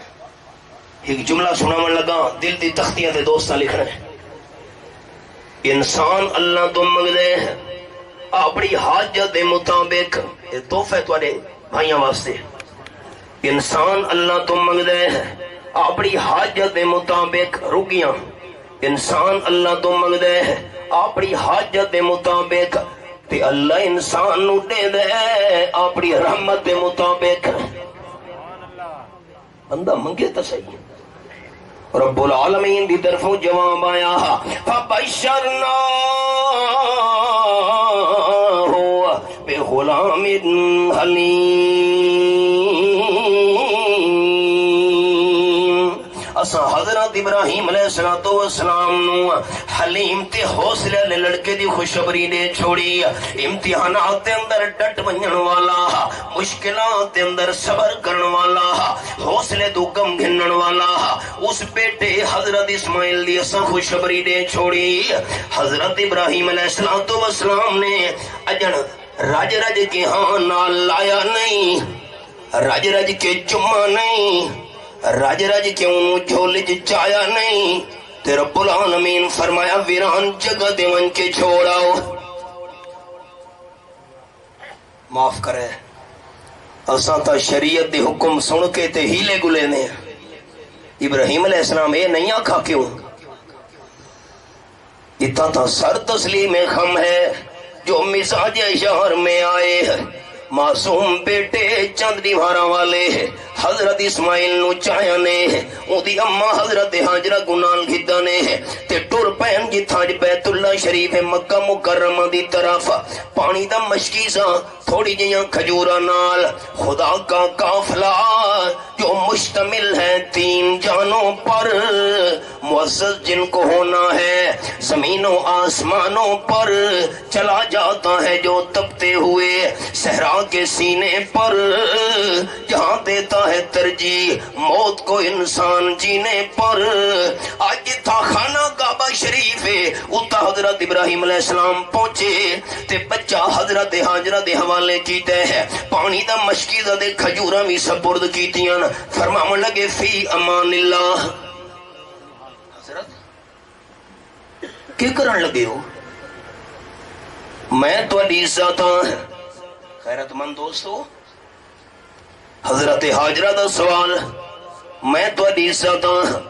ایک جملہ سناون لگا دل دی تختیاں تے دوستاں لکھنا ہے انسان اللہ تو منگ دے اپنی حاجت دے مطابق یہ تحفہ تواڈے بھائیاں واسطے انسان اللہ تو منگ دے اپنی حاجت دے مطابق رکیاں انسان اللہ تو منگ دے اپنی حاجت دے مطابق تے اللہ انسان نو دے دے اپنی رحمت دے مطابق بندہ منگے تا صحیح رب العالمین دی طرفوں جواب آیا فبشرنا بے غلام حلیم اسا حضرت ابراہیم علیہ السلام نو حلیم تے حوصلے لے لڑکے دی خوشخبری دے چھوڑی امتحانات دے اندر ڈٹ ونجن والا مشکلات دے اندر صبر کرن والا حوصلے تو کم گھنن والا اس بیٹے حضرت اسماعیل دی اسا خوشخبری دے چھوڑی حضرت ابراہیم علیہ السلام نے اجن رج رج کے ہاں نال لایا نہیں رج رج کے چما نہیں رج رج کے انہوں جھولے چایا نہیں تے رب العالمین فرمایا ویران جگہ دے ون کے چھوڑاؤ معاف کرے اساں تا شریعت دے حکم سن کے تے ہیلے گلے نے ابراہیم علیہ السلام اے نہیں آکھا کیوں اتنا تا سر تسلیم خم ہے جو مزاج شہر میں آئے معصوم بیٹے چند دیواراں والے حضرت اسماعیل نو چایا نے اودی اماں حضرت ہاجرہ گنال گھدا نے تے ٹر پین جتھاں بیت اللہ شریف مکہ مکرمہ دی طرف پانی دا مشکی سا تھوڑی جیاں کھجورا نال خدا کا قافلہ جو مشتمل ہے 3 جانوں پر معزز جن کو ہونا ہے زمین و آسمانوں پر چلا جاتا ہے جو تپتے ہوئے صحرا کے سینے پر جہاں دیتا ہے ترجیح موت کو انسان جینے پر آج تھا خانہ کعبہ شریف ہے اتا حضرت ابراہیم علیہ السلام پہنچے تے بچہ حضرت ہاجرہ دے حوالے کیتے ہیں پانی دا مشکیزہ دے کھجوراں بھی سپرد کیتیاں فرماون لگے فی امان اللہ حضرت کیا کرن لگے ہو میں تو عزت ہاں خیرت مند دوستو حضرت ہاجرہ دا سوال میں تو عزت ہاں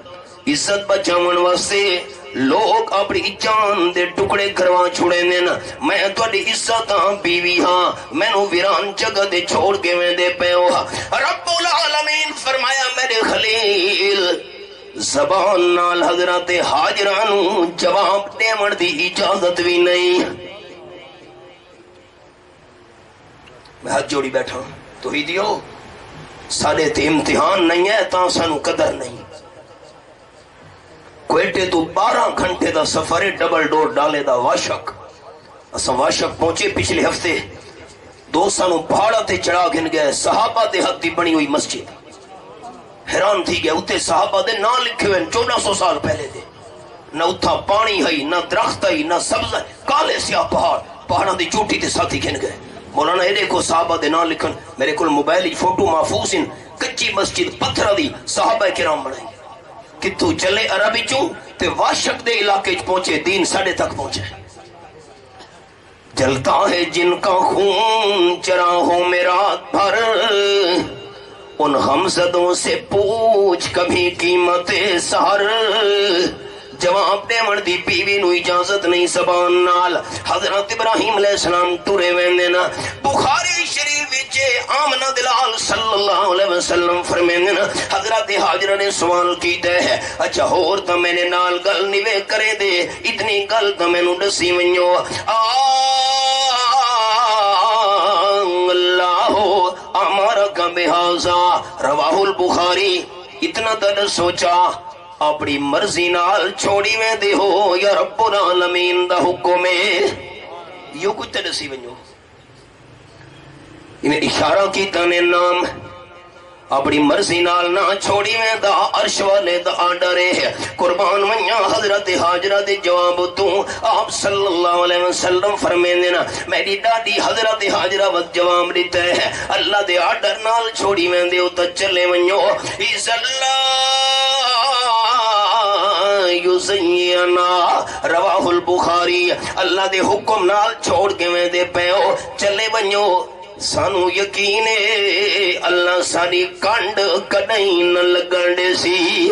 عزت بچاون واسطے لوگ اپنی جان دے ٹکڑے کروا چھوڑے نے میں تو عزت ہاں بیوی ہاں مینوں ویران جگہ دے چھوڑ کے میں دے پیو رب العالمین فرمایا میرے خلیل زبان نال حضرت ہاجرہ نو جواب دیون دی اجازت بھی نہیں میں ہاتھ جوڑی بیٹھا تو ہی دیو ساڑے تے امتحان نہیں ہے تاں سانو قدر نہیں کوئٹے تو 12 گھنٹے دا سفر ڈبل ڈور ڈالے دا واشک اسا واشک پہنچے پچھلے ہفتے دوستانو پہاڑا تے چڑھا گھن گئے صحابہ دے ہاتھ دی بنی ہوئی مسجد حیران تھی گئے اتے صحابہ دے نہ لکھے ہوئے 1400 سال پہلے دے نہ اتھا پانی ہے نہ درخت ہے نہ سبز ہے کالے سیاہ پہاڑاں دی چوٹی تے ساتھی گھن گئے مولانا اے دیکھو صحابہ دے نام لکھن میرے کول موبائل فوٹو محفوظ ہیں کچی مسجد پتھر دی صحابہ کرام بنائی کتھو چلے عربی چوں تے واشک دے علاقے پہنچے دین ساڑے تک پہنچے جلتا ہے جن کا خون چراہوں میں رات بھر ان غمزدوں سے پوچھ کبھی قیمت سحر جواب دے من دی بیوی نو اجازت نہیں زبان نال حضرت ابراہیم علیہ السلام ترے ویندے نا بخاری شریف وچ آمنہ دلال صلی اللہ علیہ وسلم فرمیندے نا حضرت حاجرہ نے سوال کیتا ہے اچھا ہور تا میں نے نال گل نیوے کرے دے اتنی گل تا میں نو دسی ونجو اللہ امرک بہذا رواہ البخاری اتنا تر سوچا اپنی مرضی نال چھوڑی میں دے ہو یا رب العالمین دا حکم ہے یو کچھ تدسی ونجو انہیں اشارہ کی تانے نام اپنی مرضی نال نہ چھوڑی میں دا عرش والے دا آڈرے قربان ونیا حضرت حاجرہ دے جواب تو آپ صلی اللہ علیہ وسلم فرمین دینا میری ڈاڈی حضرت حاجرہ وقت جواب دیتا ہے اللہ دے آڈر نال چھوڑی میں دے اتا چلے ونیو اس اللہ یزینا رواہ البخاری اللہ دے حکم نال چھوڑ کے میں دے پیو چلے ونیو سانو یقین ہے اللہ ساری کانڈ کدیں نہ لگن دے سی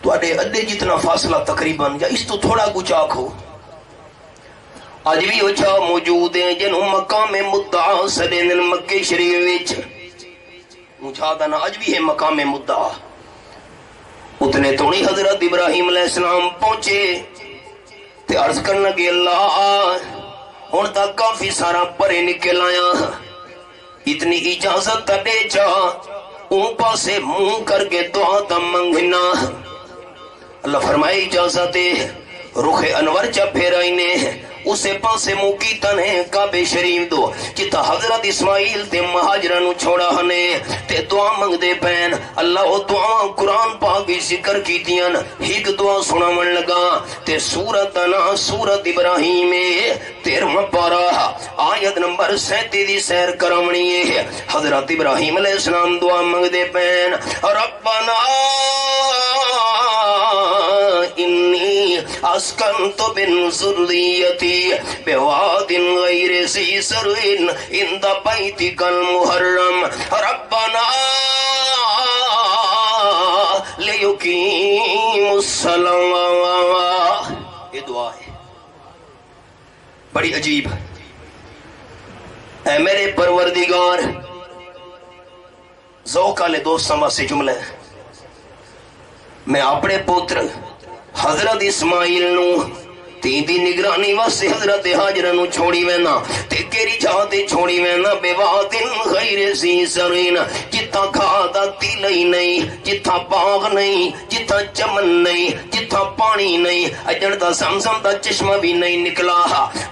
تو اڈے ادھے جتنا فاصلہ تقریباً یا اس تو تھوڑا کچھ آکھو آج بھی اچھا موجود ہیں جنہوں مقام مدعا سدے دن مکہ شریف وچ مجھادا نا آج بھی ہے مقام مدعا اتنے تو نہیں حضرت ابراہیم علیہ السلام پہنچے تے عرض کرنا کہ اللہ ہون تک کافی سارا پرے نکل آیا اتنی اجازت دے چا اون پاسے منہ کر کے دعا تا منگنا اللہ فرمائے اجازت دے رخ انور چا پھیرائی نے اسے پاسے موکی تنے کعبے شریف دو جتا حضرت اسماعیل تے مہاجرہ نو چھوڑا ہنے تے دعا منگ دے پین اللہ وہ دعا قرآن پاک ذکر کی دین ہیک دعا سنا من لگا تے سورت نا سورت ابراہیم 13واں پارہ آیت نمبر 37 سیر کرمنی ہے حضرت ابراہیم علیہ السلام دعا منگ دے پین ربنا انی اسکنت من ذریتی بواد غیر ذی زرع عند بیتک المحرم ربنا لیقیموا الصلاۃ یہ دعا ہے بڑی عجیب اے میرے پروردگار ذوق والے دوستاں سے جملہ ہے میں اپنے پوتر حضرت اسماعیل نو تین دی نگرانی واسطے حضرت حاجرہ نو چھوڑی وینا تے کیری جاتے چھوڑی وینا بے وادن غیر ذی زرعین جتا کھادا تیلئی نہیں جتا باغ نہیں جتا چمن نہیں جتا پانی نہیں اجڑ دا زمزم دا چشمہ بھی نہیں نکلا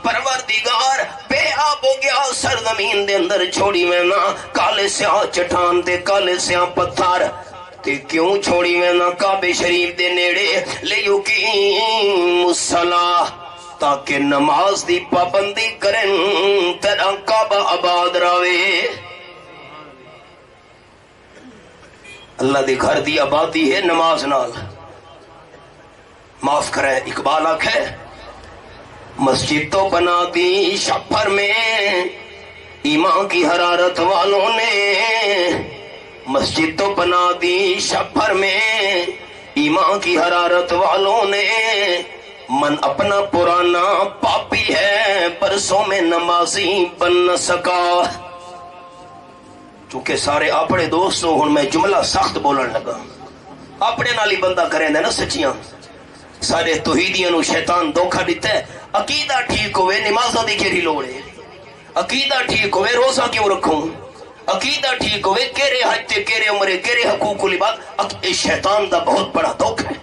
پروردگار بے آب ہو گیا سرزمین دے اندر چھوڑی وینا کالے سیاہ چٹان تے کالے سیاہ پتھر تے کیوں چھوڑی میں نہ کعبے شریف دے نیڑے لیقیم الصلاۃ تاکہ نماز دی پابندی کریں تیرا کعبہ آباد راوے اللہ دے گھر دی آبادی ہے نماز نال معاف کرے اقبال آکھے مسجد تو بنا دی شپر میں ایمان کی حرارت والوں نے مسجد تو بنا دی شپر میں ایمان کی حرارت والوں نے من اپنا پرانا پاپی ہے برسوں میں نمازی بن نہ سکا چونکہ سارے اپنے دوستوں ہن میں جملہ سخت بولن لگا اپنے نالی بندہ کریں دے نا سچیاں سارے توحیدیاں نو شیطان دھوکا دیتا ہے عقیدہ ٹھیک ہوئے نمازاں دی کیڑی لوڑ ہے عقیدہ ٹھیک ہوئے روزہ کیوں رکھوں عقیدہ ٹھیک ہوئے کیرے حج تے کیرے عمرے کیرے حقوق العباد شیطان دا بہت بڑا دھوکا ہے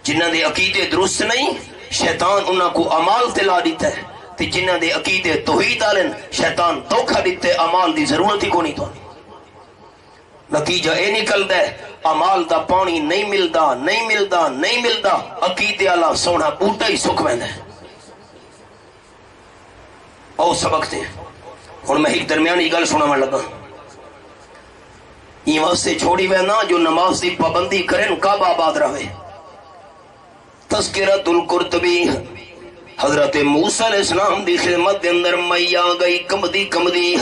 جنہ دے عقیدے درست نہیں شیطان انہاں کو اعمال تے لا دیتا ہے تے جنہ دے عقیدے توحید والن شیطان دھوکا دیتا ہے اعمال دی ضرورت ہی کو نہیں تو نتیجہ اے نکلدا ہے اعمال دا پانی نہیں ملدا عقیدے والا سونا بوٹا ہی سک ویندا ہے او سبق تے ہن میں ایک درمیانی گل سناون لگا یہ واسطے چھوڑی وینا جو نماز دی پابندی کرن کعبہ آباد رہے تذکرۃ القرطبی حضرت موسیٰ علیہ السلام دی خدمت دے اندر مئی آ گئی کمدی کمدی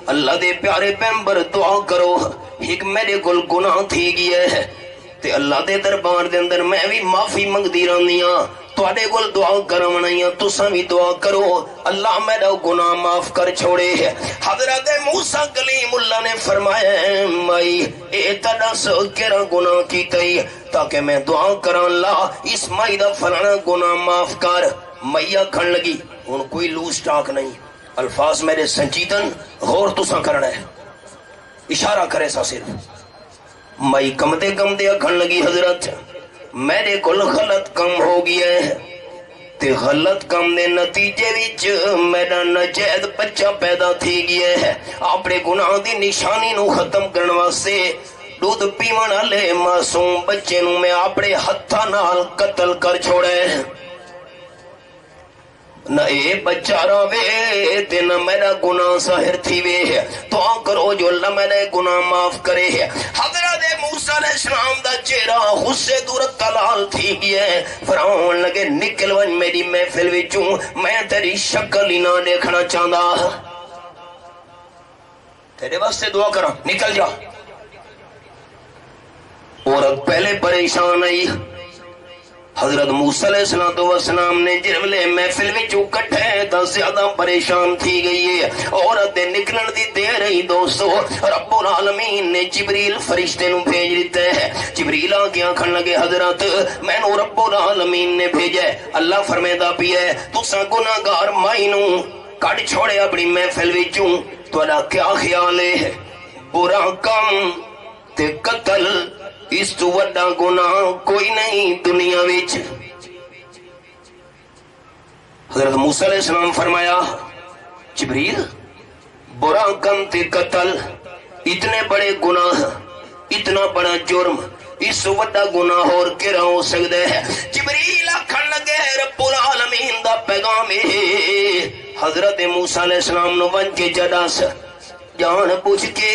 اللہ دے پیارے پیغمبر دعا کرو ایک میرے کول گناہ تھی گیا ہے تے اللہ دے دربار دے اندر میں بھی معافی منگدی رہنی ہاں تواڈے کول دعا کرونی ہاں تساں بھی دعا کرو اللہ میرا گناہ معاف کر چھوڑے ہے حضرت موسیٰ کلیم اللہ نے فرمایا مائی اے تدس کیڑا گناہ کیتا ہی تاکہ میں دعا کراں اللہ اس مائی دا فلانا گناہ معاف کر میا کھن لگی ہن کوئی لوز ٹاک نہیں الفاظ میرے سنجیدن غور تساں کرنا ہے اشارہ کرے سا صرف مئی کمدے کمدے کھن لگی حضرت میرے کول غلط کم ہو گیا ہے تے غلط کم دے نتیجے وچ میرا ناجائز بچہ پیدا تھی گیا ہے اپنے گناہ دی نشانی نو ختم کرن واسطے دودھ پیون والے معصوم بچے نو میں اپنے ہتھاں نال قتل کر چھوڑے نہ اے بچہ روے تے نہ میرا گناہ ظاہر تھی وے ہے دعا کرو جو اللہ میرے گناہ معاف کرے ہے حضرت موسیٰ علیہ السلام دا چہرہ غصے دورت تلال تھی گیا ہے فرعون لگے نکل ون میری محفل وچوں میں تیری شکل ہی نہ دیکھنا چاہتا تیرے واسطے دعا کرا نکل جا عورت پہلے پریشان آئی حضرت موسیٰ علیہ السلام نے جرملے محفل میں جو کٹھے تا زیادہ پریشان تھی گئی ہے عورت دے نکلن دی دے رہی دوستو رب العالمین نے جبریل فرشتے نو بھیج دیتا ہے جبریل آگے آنکھن لگے حضرت میں نو رب العالمین نے بھیجا ہے اللہ فرمیدہ بھی ہے تساں گناہگار مائی نو کٹ چھوڑے اپنی محفل وچوں تہاڈا کیا خیال ہے برا کم تے قتل اس تو وڈا گناہ کوئی نہیں دنیا وچ حضرت موسیٰ علیہ السلام فرمایا جبریل برا کم تے قتل اتنے بڑے گناہ اتنا بڑا جرم اس وڈا گناہ اور کیڑا ہو سکتا ہے جبریل آکھن لگے رب العالمین دا پیغام ہے حضرت موسیٰ علیہ السلام نو ون کے جداس جان پوچھ کے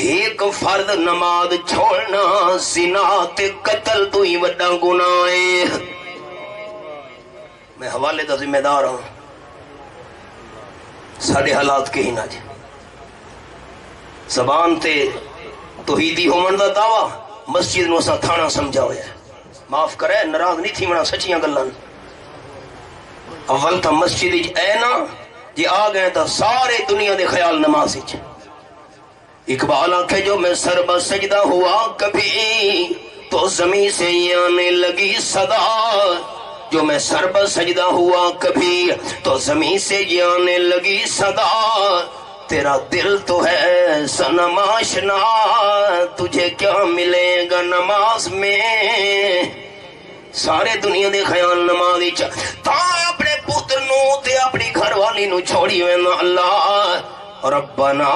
ایک فرد نماز چھوڑنا زنا تے قتل تو ہی وڈا گناہ ہے میں حوالے دا ذمہ دار ہوں ساڑے حالات کے ہی نہ جائے زبان تے توحیدی ہومن دا دعویٰ مسجد نو سا تھانا سمجھا ہویا ہے معاف کرے ناراض نہیں تھی منا سچیاں گلان اول تا مسجد اے نا جی آ گئے تا سارے دنیا دے خیال نماز ہی اقبال آنکھے جو میں سر بس سجدہ ہوا کبھی تو زمین سے آنے لگی صدا جو میں سر بس سجدہ ہوا کبھی تو زمین سے آنے لگی صدا تیرا دل تو ہے صنم آشنا تجھے کیا ملے گا نماز میں سارے دنیا دے خیال نمازی تا اپنے پتر نو تے اپنی گھر والی نو چھوڑی وینا اللہ ربنا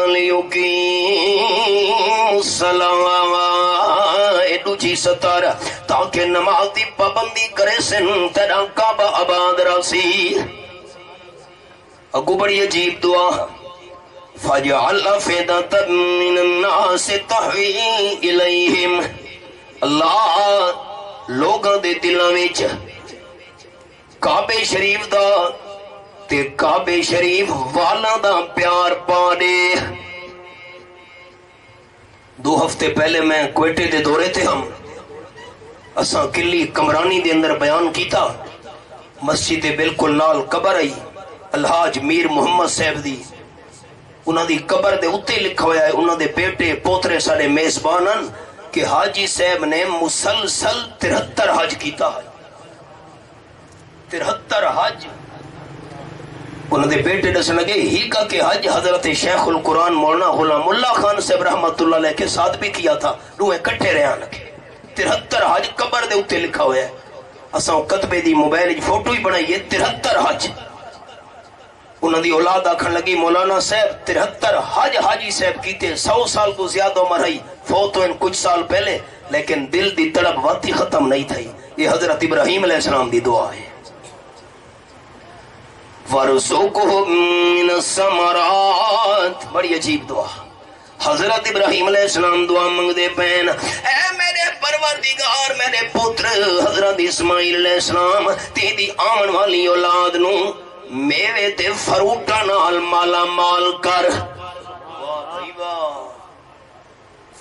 لیقیم الصلاۃ ایڈو جی ستار تاکہ نماز دی پابندی کرے سن تیرا کعبہ آباد رسی اگو بڑی عجیب دعا فَجْعَلْ أَفْئِدَةً مِّنَ النَّاسِ تَهْوِي إِلَيْهِمْ اللہ لوگاں دے دلاں وچ کعبے شریف دا تے کعبے شریف والا دا پیار پا دے 2 ہفتے پہلے میں کوئٹے دے دورے تھے ہم اساں کلی کمرانی دے اندر بیان کیتا مسجد بالکل نال قبر آئی الحاج میر محمد صاحب دی انہاں دی قبر دے اتے لکھا ہویا ہے انہاں دے بیٹے پوترے سارے میزبانن کہ حاجی صاحب نے مسلسل 73 حج کیتا ہے 73 حج انہوں نے بیٹے دسن لگے ہی کا کہ حج حضرت شیخ القرآن مولانا غلام اللہ خان صاحب رحمت اللہ علیہ کے ساتھ بھی کیا تھا روحیں کٹھے رہا لگے 73 حج قبر دے اتے لکھا ہوا ہے اساں کتبے دی موبائل فوٹو ہی بنائیے 73 حج انہوں دی اولاد آکھن لگی مولانا صاحب 73 حج حاجی صاحب کیتے 100 سال تو زیادہ عمر رہی فوت ہوئے کچھ سال پہلے لیکن دل دی طلب واتی ختم نہیں تھی یہ حضرت ابراہیم علیہ السلام دی دعا ہے وَرْزُقْهُم مِّنَ الثَّمَرَاتِ بڑی عجیب دعا حضرت ابراہیم علیہ السلام دعا منگ دے پین اے میرے پروردگار میرے پتر حضرت اسماعیل علیہ السلام تیری آمن والی اولاد نو میوے تے فروٹاں نال مالا مال کر.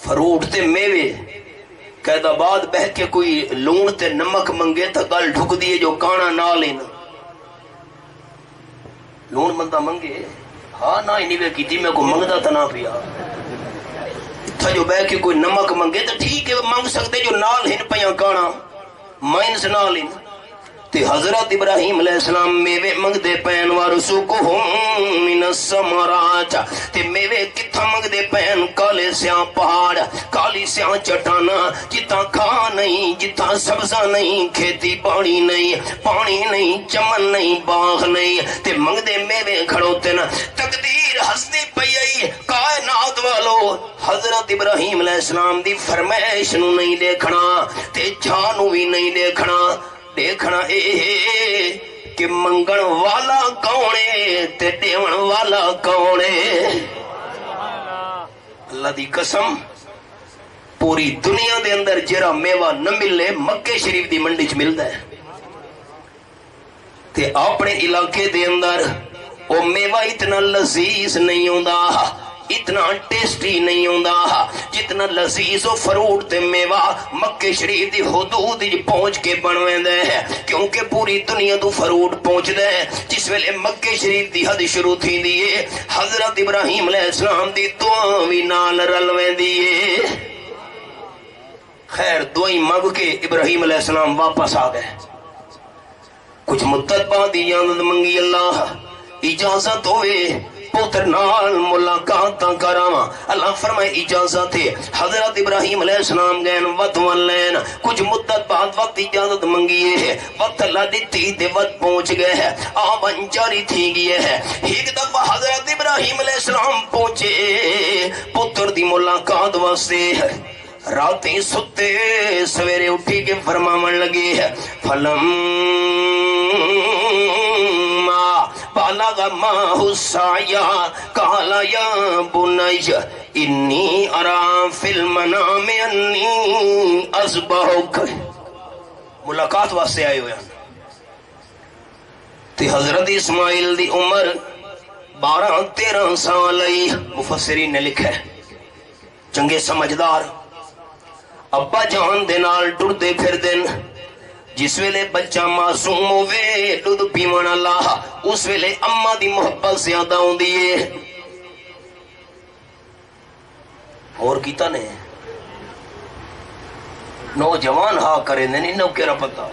فروٹ تے میوے قید آباد بہ کے کوئی لون تے نمک منگے تو گل ڈھک دیے جو کانا نہ لینا. لون بندہ منگے ہاں نہ ہی نہیں کی میں کو منگتا تو نہ پیا. جو بہ کے کوئی نمک منگے تو ٹھیک ہے منگ سکتے جو نال ہن پیاں کانا مائنس نال ہن. تے حضرت ابراہیم علیہ السلام میوے منگ دے پین وارسوکہم من الثمرات تے میوے کتھا منگ دے پین کالے سیاں پہاڑ کالی سیاں چٹانا جتا کھا نہیں جتا سبزہ نہیں کھیتی باڑی نہیں چمن نہیں باغ نہیں تے منگ دے میوے کھڑوتے نا. تقدیر ہستی پئی کائنات والو حضرت ابراہیم علیہ السلام دی فرمائش نو نہیں دیکھنا تے جانو بھی نہیں دیکھنا اے کہ منگن والا کونے تے دیون والا کونے. اللہ دی قسم پوری دنیا دے اندر جرا میوہ نہ ملے مکے شریف دی منڈی چ ملتا ہے تے اپنے علاقے دے اندر او میوہ اتنا لذیذ نہیں ہوندا اتنا ٹیسٹی نہیں ہوندا جتنا لذیذ و فروٹ تے میوہ مکے شریف دی حدود پہنچ کے بنویندا ہے. کیونکہ پوری دنیا تو فروٹ پہنچدا ہے. جس ویلے مکے شریف دی حد شروع تھیندی ہے حضرت ابراہیم علیہ السلام دی دعا وی نال رل ویندی ہے. خیر دعائیں مانگ کے ابراہیم علیہ السلام واپس آ گئے. کچھ مدت بعد اجازت منگی اللہ اجازت ہوئے پتر نال ملاقات کراواں. اللہ فرمائے اجازت ہے. حضرت ابراہیم علیہ السلام گئے وقت ولین کچھ مدت بعد وقت اجازت منگی ہے وقت اللہ دیتی دے وقت پہنچ گئے ہے آمن جاری تھی گئے ہے. ایک دفعہ حضرت ابراہیم علیہ السلام پہنچے پتر دی ملاقات واسطے. راتیں ستے سویرے اٹھی کے فرماون لگے فلم بلغ معه السعي قال يا بني إني أرى في المنام أني أذبحك. ملاقات واسطے آئے ہوئے تے حضرت اسماعیل دی عمر 12-13 سال آئی. مفسرین نے لکھا ہے چنگے سمجھدار ابا جان دے نال ٹردے پھر دن. جس ویلے بچہ معصوم ہوئے دودھ پیون اللہ اس ویلے اما دی محبت زیادہ ہوندی ہے. اور کیتا نے نوجوان ہا کرے نہیں نو کیرا پتا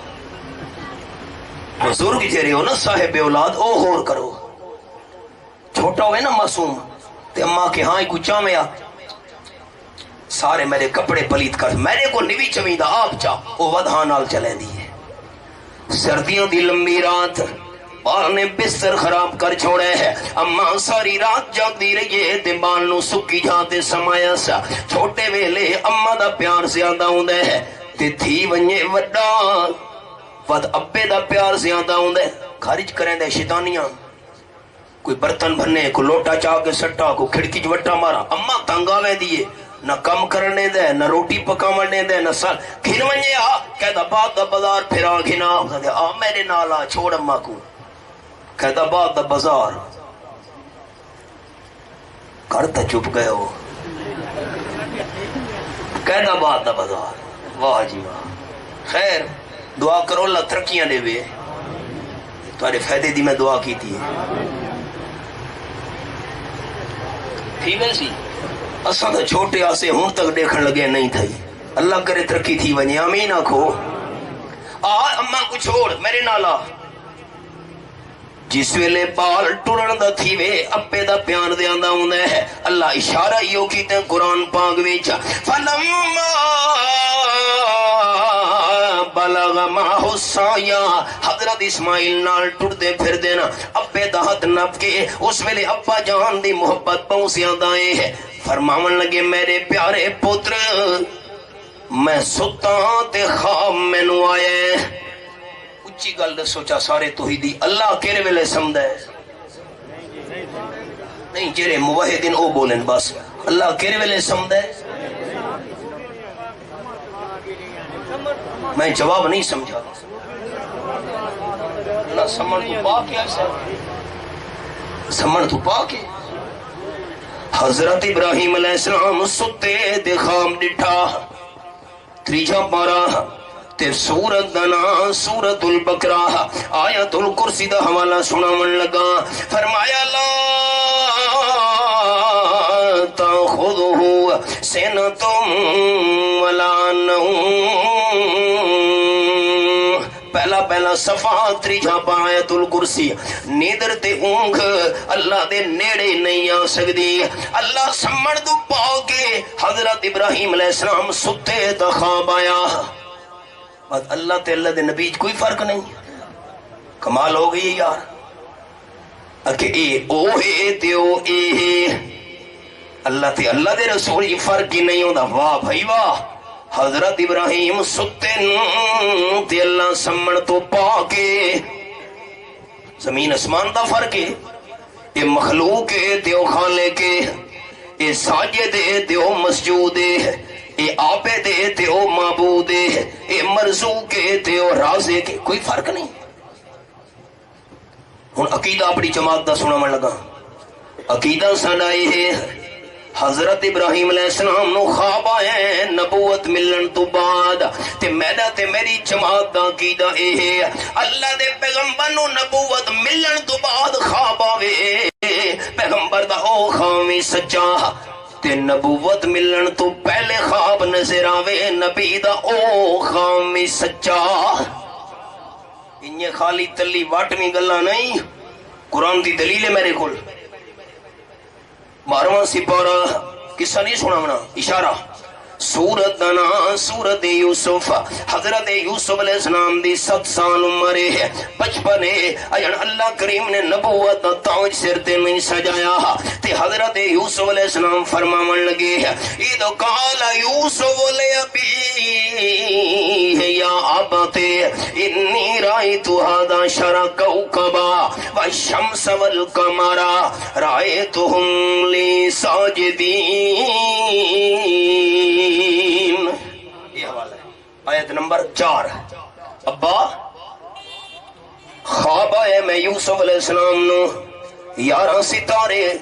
بزرگ جڑے ہو نا صاحب اولاد او ہور کرو. چھوٹا ہوئے نا معصوم تے اما کے ہاں کو چاویا سارے میرے کپڑے پلیت کر میرے کو نوی چویندہ آپ چا او ودھا نال چلے دی. سردیوں دی لمبی رات بال نے بستر خراب کر چھوڑے ہے. اماں ساری رات جاگ دی رہی ہے تے بال نو سکی جاتے سمایا سا. چھوٹے ویلے اماں دا پیار زیادہ ہوندے ہے تے تھی ونجے وڈا ود ابے دا پیار زیادہ ہوندے. خارج کریں دے شیطانیاں کوئی برتن بھرنے کو لوٹا چاہ کے سٹا کو کھڑکی وٹا مارا. اماں تنگا وے دیے نہ کم کرنے دے نہ روٹی پکاونے دے نہ سال گھن ونجے آ کہتا بعد دا بازار پھرا گھنا آ میرے نالا چھوڑ اماں کو کہتا بعد دا بازار کرتا چپ گئے ہو کہتا بعد دا بازار. واہ جی واہ. خیر دعا کرو اللہ ترقیاں دے وے تمہارے فائدے دی میں دعا کی تھی. تھی ویسی اساں تو چھوٹے آسے ہوں تک دیکھن لگے نہیں تھئی. اللہ کرے ترقی تھی ونجے آمین آکھو. اماں کو چھوڑ میرے نالا. جس ویلے بال ٹرن دا تھی وے اپے دا پیان دے آندا ہوندا ہے. اللہ اشارہ یو کیتے قرآن پاک وچ فلما بلغ معه السعي حضرت اسماعیل نال ٹردے پھر دینا اپے دا ہاتھ نپ کے اس ویلے ابا جان دی محبت پہنچیاں دائے ہے. فرماون لگے میرے پیارے پتر میں ستا تے خواب مینو آئے. اچھی گل سوچا سارے توحیدی اللہ کیرے ویلے سمجھدا ہے نہیں جڑے موحدین او بولن بس اللہ کیرے ویلے سمجھدا ہے. میں جواب نہیں سمجھا نہ سمجھ تو پا کیا سمجھ تو پا کے حضرت ابراہیم علیہ السلام ستے دے خواب ڈٹھا تریجا پارا تے سورت دنا سورت البقرہ آیت الکرسی دا حوالہ سنا من لگا فرمایا لا تاخذہ سنتم ولا نوم پہلا صفحہ تریجا پا آیت الکرسی نیدر تے اونگ اللہ دے نیڑے نہیں آ سکدی اللہ سمڑ دو پاؤ کے حضرت ابراہیم علیہ السلام ستے دا خواب آیا بات اللہ تے اللہ دے نبی کوئی فرق نہیں کمال ہو گئی یار کہ اے او ہے تے او اے ہے اللہ تے اللہ دے رسول یہ فرق ہی نہیں ہوتا واہ بھائی واہ حضرت ابراہیم ستن تے اللہ سمن تو پا کے زمین اسمان دا فرق ہے اے مخلوق ہے تے او خالق ہے اے ساجد ہے تے او مسجود ہے اے عابد ہے تے او معبود ہے اے مرزوق ہے تے او رازق ہے کوئی فرق نہیں ہن عقیدہ اپنی جماعت دا سنا من لگا عقیدہ ساڈا یہ ہے حضرت ابراہیم علیہ السلام نو خواب آئے نبوت ملن تو بعد تے میرا تے میری جماعت دا عقیدہ اے ہے اللہ دے پیغمبر نو نبوت ملن تو بعد خواب آوے پیغمبر دا او خامی سچا تے نبوت ملن تو پہلے خواب نظر آوے نبی دا او خامی سچا انہیں خالی تلی واٹمی گلا نہیں قرآن دی دلیل ہے میرے کول 12واں سپارہ قصہ نہیں سنا منا اشارہ سورت دنا سورت یوسف حضرت یوسف علیہ السلام دی 7 سال عمر ہے 55 ہے اجن اللہ کریم نے نبوت دا تاج سر تے نہیں سجایا تے حضرت یوسف علیہ السلام فرماون لگے اذ قال یوسف لابی یا ابت انی رایت ھذا شر کوكبا والشمس والقمر رایتهم لی ساجدین یہ حوالہ ہے آیت نمبر 4 ابا خواب آئے میں یوسف علیہ السلام نو 11 ستارے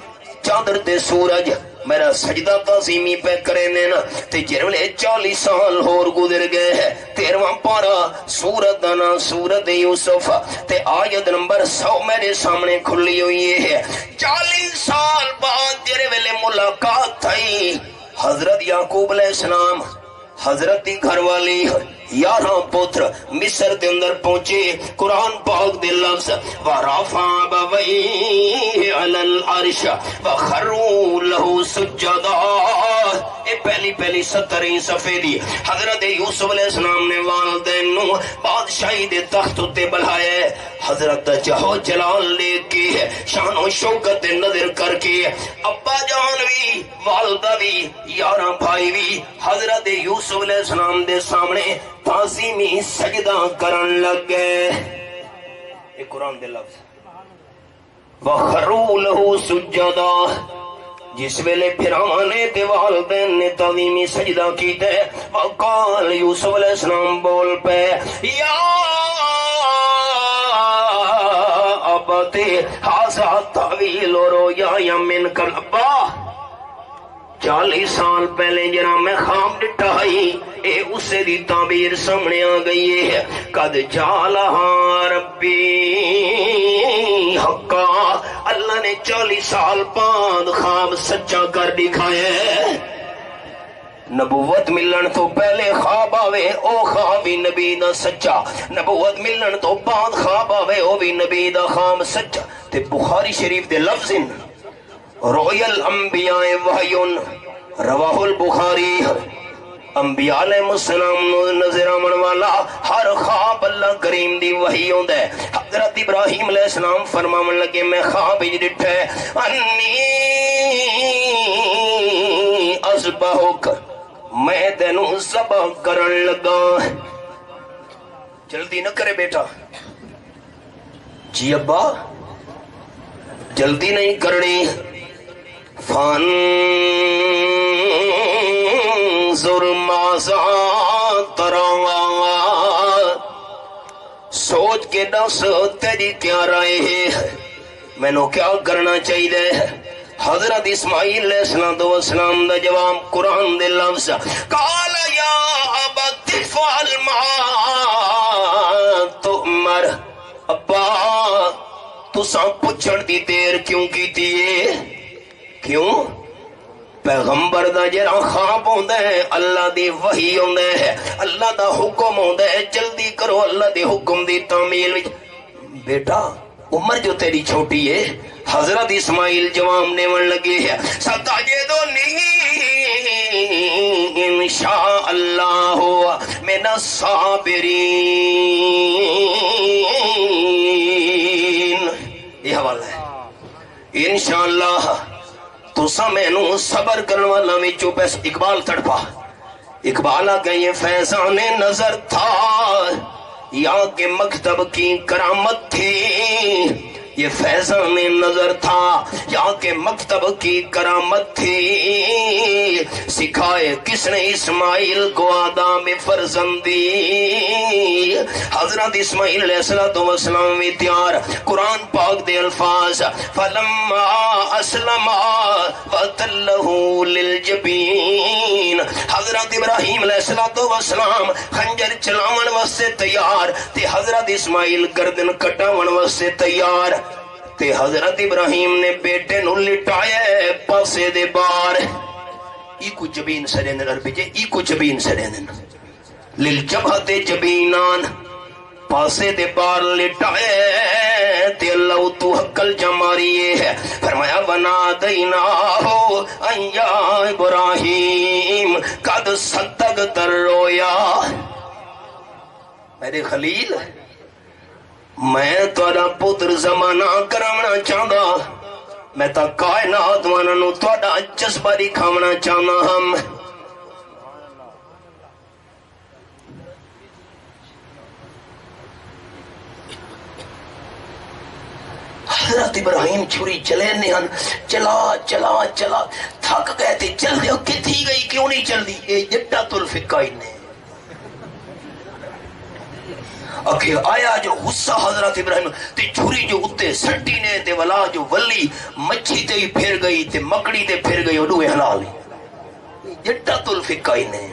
چادر تے سورج میرا سجدہ تعظیمی پہ کرے نینا تے جرولے 40 سال ہور گزر گئے ہیں 13واں پارا سورت دانا سورت یوسف تے آیت نمبر 100 میرے سامنے کھلی ہوئی ہے 40 سال بعد جرے ویلے ملاقات تھئی حضرت یعقوب علیہ السلام حضرت دی گھر والی 11 پتر مصر دے اندر پہنچے قرآن پاک دے لفظ وَرَفَعَ أَبَوَيْهِ عَلَى الْعَرْشِ وَخَرُّوا لَهُ سُجَّدًا اے پہلی 70 صفحے دی حضرت یوسف علیہ السلام نے والدین نو بادشاہی دے تخت تے بلھایا حضرت دا جہو جلال لے کے شان و شوکت نظر کر کے ابا جان بھی والدہ بھی 11 بھائی بھی حضرت یوسف علیہ السلام دے سامنے تعظیمی سجدہ کرن لگ گئے یہ قرآن دے لفظ وَخَرُّوا لَهُ سُجَّدًا جس ویلے پھرانے تے والدین نے تعظیمی سجدہ کیتے وقال یوسف علیہ السلام بول پہ یا ابتے حاضا تعویل رؤیا من کل ابا 40 سال پہلے جنا میں خواب ڈٹھائی اے اسے دی تعبیر سامنے آ گئی ہے قد جعلہا ربی حقا اللہ نے 40 سال بعد خواب سچا کر دکھایا ہے نبوت ملن تو پہلے خواب آوے او خواب بھی نبی دا سچا نبوت ملن تو بعد خواب آوے او بھی نبی دا خواب سچا تے بخاری شریف دے لفظ رؤیا الانبیاء وحیون رواہ البخاری انبیاء علیہ السلام نظر آمن والا ہر خواب اللہ کریم دی وحی ہوندا ہے حضرت ابراہیم علیہ السلام فرماون لگے میں خواب ہی ڈٹھا انی اذبحک میں تینوں ذبح کرن لگا جلدی نہ کرے بیٹا جی ابا جلدی نہیں کرنی فانظر ماذا ترى سوچ کے دس تیری کیا رائے ہے، مینوں کیا کرنا چاہیے؟ حضرت اسماعیل علیہ السلام دا جواب قرآن دے لفظ قال یا ابت افعل ما تؤمر، ابا تساں پچھڑ دی دیر کیوں کیتی ہے؟ کیوں؟ پیغمبر دا جرا خواب ہوندا ہے، اللہ دی وحی ہوندا ہے، اللہ دا حکم ہوندا ہے، جلدی کرو اللہ دے حکم دی تعمیل وچ۔ بیٹا عمر جو تیری چھوٹی ہے، حضرت اسماعیل جواب دیون لگے ہے ستجدنی انشاء اللہ من الصابرین، یہ حوالہ ہے انشاءاللہ تسا مینوں صبر کرنے والا وچوں پیس۔ اقبال تڑپا، اقبال آگے یہ فیضان نظر تھا یا کہ مکتب کی کرامت تھی، یہ فیضان نظر تھا یا کہ مکتب کی کرامت تھی، سکھائے کس نے اسماعیل کو آداب فرزندی۔ حضرت اسماعیل علیہ السلام میں تیار قرآن پاک دے الفاظ فلما اسلما وتلہ للجبین، حضرت ابراہیم علیہ السلام خنجر چلاون واسطے تیار تے حضرت اسماعیل گردن کٹاون واسطے تیار تے حضرت ابراہیم نے بیٹے نو لٹایا پاسے دے بار، ایکو جبین سرین عربی جے ایکو جبین سرین للجبہت جبینان، پاسے دے بار لٹائے تے اللہ تو حقل جماریے ہے، فرمایا بنا دینا ہو یا ابراہیم قد صدقت الرؤیا، میرے خلیل میں تھوڑا پتر زمانہ کرامنا چاہتا، میں تا کائنات وانانو تھوڑا جذبہ دکھاونا چاہنا ہم۔ حضرت ابراہیم چھری چلے نہیں، چلا چلا چلا تھک گئے تھے، چل دے کتھی گئی کیوں نہیں چل دی؟ اے جدت الفقائن نے اکھے آیا جو غصہ حضرت ابراہیم تے چھری جو اتے سٹی نے تے ولا جو ولی مچھی تے پھر گئی تے مکڑی تے پھر گئی اڈوے حلال جدت الفقائن نے۔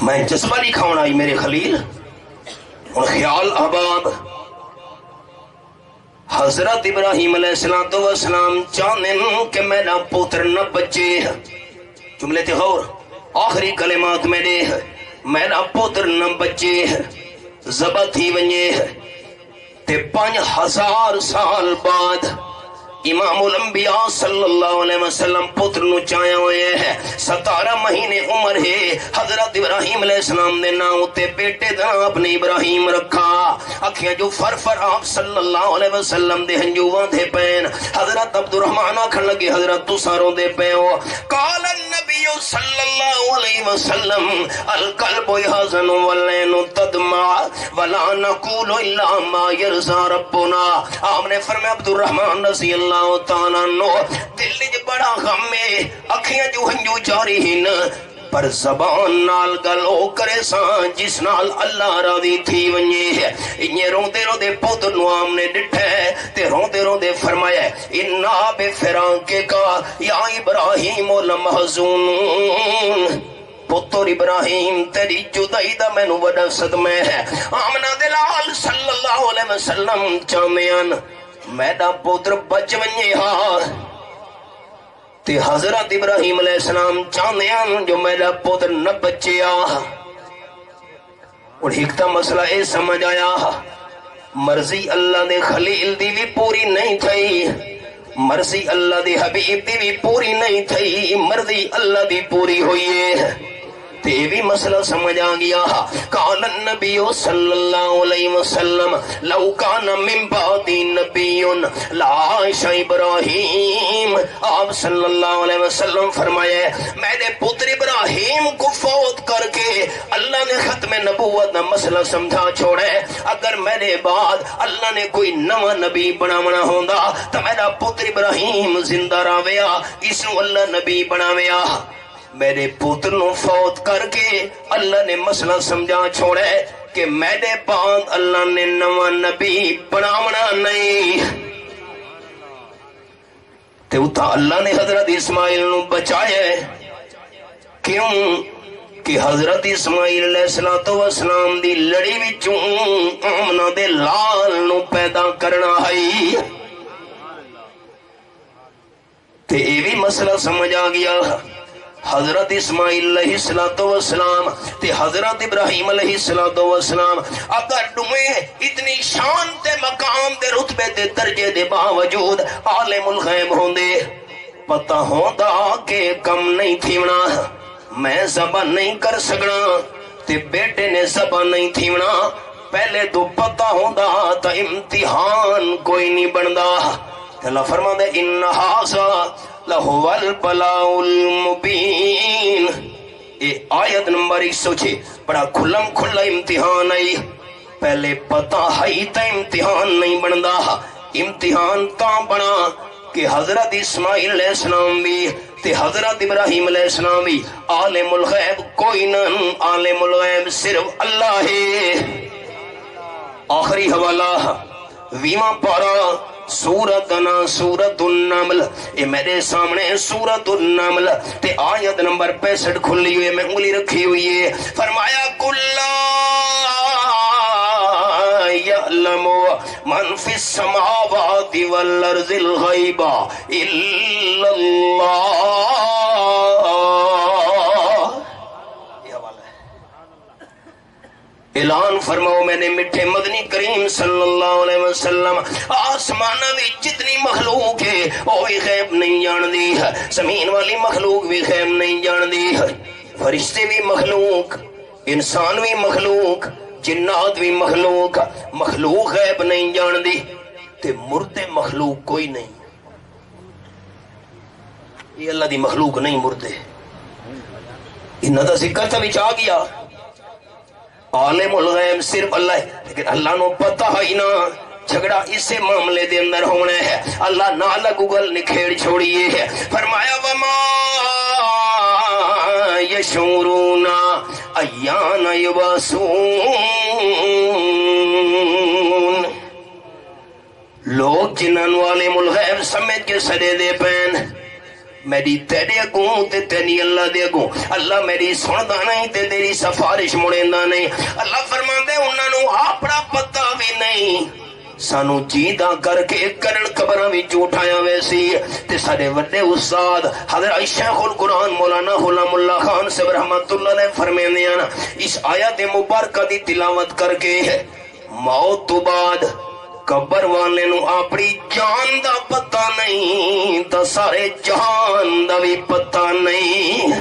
میں جذبہ نہیں کھاؤنا آئی میرے خلیل، ان خیال احباب حضرت ابراہیم علیہ السلام چاہنے کہ میرا پوتر نہ بچے، جملے تے غور آخری کلمات میں دے میرا پوتر نہ بچے ذبح تھی ونجے تے 5000 سال بعد امام الانبیاء صلی اللہ علیہ وسلم پتر نو چاہے ہوئے ہیں، 17 مہینے عمر ہے، حضرت ابراہیم علیہ السلام نے نام تے بیٹے دا اپنے ابراہیم رکھا، اکھیاں جو فرفر آپ صلی اللہ علیہ وسلم دے ہنجوان دے پین، حضرت عبد الرحمن آکھن لگے حضرت تو ساروں دے پیو، قال النبی صلی اللہ علیہ وسلم القلب یحزن والعین تدمع ولا نقول الا ما یرضى ربنا، آپ نے فرمایا عبد الرحمن رضی اللہ تعالیٰ نو دل جو بڑا غم ہے، اکھیاں جو ہنجو جاری ہن پر زبان نال گلو کرے سان جس نال اللہ راضی تھی ونجے ہے، انہیں روندے روندے پوتر نوام نے ڈٹھے تے روندے روندے فرمایا انا بے فرانکے کا یا ابراہیم لمحزون، پتر ابراہیم تیری جدائی دا میں نو بڑا صدمہ ہے، آمنہ دلال صلی اللہ علیہ وسلم چامیان میرا پوتر بچ ونجے ہاں تے حضرت ابراہیم علیہ السلام چاہنے ہیں جو میرا پوتر نہ بچے آہ، اور ہکتا مسئلہ اے سمجھ آیا مرضی اللہ دے خلیل دی بھی پوری نہیں تھی، مرضی اللہ دے حبیب دی بھی پوری نہیں تھی، مرضی اللہ دی پوری ہوئی ہے تے بھی مسئلہ سمجھ آ گیا، قال النبی صلی اللہ علیہ وسلم لو کان من بعد نبی لعاش ابراہیم، آپ صلی اللہ علیہ وسلم فرمائے میرے پتر ابراہیم کو فوت کر کے اللہ نے ختم نبوت کا مسئلہ سمجھا چھوڑے، اگر میرے بعد اللہ نے کوئی نواں نبی بناونا ہوندا تو میرا پتر ابراہیم زندہ راویا، اس نو اللہ نبی بناویا، میرے پتر نو فوت کر کے اللہ نے مسئلہ سمجھا چھوڑا ہے کہ میرے بعد اللہ نے نواں نبی بناونا نہیں تے اتھا اللہ نے حضرت اسماعیل نو بچایا ہے. کیوں کہ حضرت اسماعیل علیہ السلام دی لڑی وچوں آمنہ دے لال نو پیدا کرنا ہے. تے یہ بھی مسئلہ سمجھ آ گیا. حضرت اسماعیل علیہ السلام تے حضرت ابراہیم علیہ السلام اگر دوئے اتنی شان تے مقام تے رتبے تے درجے دے باوجود عالم الغیب ہوندے پتہ ہوندا کہ کم نہیں تھیونا میں ذبح نہیں کر سکنا تے بیٹے نے ذبح نہیں تھیونا پہلے تو پتہ ہوندا تا امتحان کوئی نہیں بندا. اللہ فرما دے ان ھذا لہو البلاء المبین. یہ آیت نمبر 106 بڑا کھلم کھلا امتحان ہے. پہلے پتہ ہے تا امتحان نہیں بندا. امتحان تا بنا کہ حضرت اسماعیل علیہ السلام بھی تے حضرت ابراہیم علیہ السلام بھی عالم الغیب کوئی نہ عالم الغیب صرف اللہ ہے. آخری حوالہ 20واں پارہ سورت النمل. یہ میرے سامنے سورت النمل تے آیت نمبر 65 کھلی ہوئی میں انگلی رکھی ہوئی ہے. فرمایا کلا یعلم من فی السماوات والارض الغیب الا اللہ. اعلان فرماؤ میں نے میٹھے مدنی کریم صلی اللہ علیہ وسلم آسمانہ بھی جتنی مخلوق ہے وہی غیب نہیں جان دی ہے. زمین والی مخلوق بھی غیب نہیں جان دی ہے. فرشتے بھی مخلوق انسان بھی مخلوق جنات بھی مخلوق غیب نہیں جان دی تے مردے مخلوق کوئی نہیں. یہ اللہ دی مخلوق نہیں مردے. انہاں دا ذکر تا وچ آ گیا. عالم الغیب صرف اللہ ہے لیکن اللہ نو پتہ ہے نا جھگڑا اسے معاملے دے اندر ہونا ہے. اللہ نالا گوگل نکھیڑ چھوڑیے ہے. فرمایا وما یشعرون ایان یبعثون. لوگ جنہاں عالم الغیب سمجھ کے سڑے دے پین میری تیرے اگوں تے تیری اللہ دے اگوں اللہ میری سندا نہیں تے تیری سفارش مڑیندا نہیں. اللہ فرماندے انہاں نو اپنا پتہ بھی نہیں سانو جیدہ کر کے کرن قبراں وچ اٹھایا ویسی. تے سارے وڈے استاد حضرت شیخ القرآن مولانا غلام اللہ خان صاحب رحمت اللہ علیہ فرماندے ہیں اس آیت مبارکہ دی تلاوت کر کے موت تو بعد قبر والے نو اپنی جان دا پتہ نہیں تا سارے جہان دا بھی پتہ نہیں.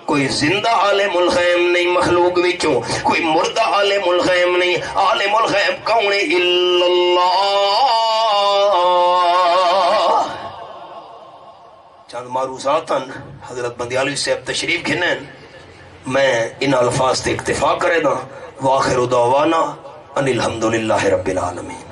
کوئی زندہ عالم الغیب نہیں مخلوق وچوں کوئی مردہ عالم الغیب نہیں. عالم الغیب کون ہے الا اللہ. چند معروضاتاً حضرت بندیالوی صاحب تشریف گھنین میں ان الفاظ تے اکتفا کرے دا. واخر دعوانا ان الحمدللہ رب العالمین.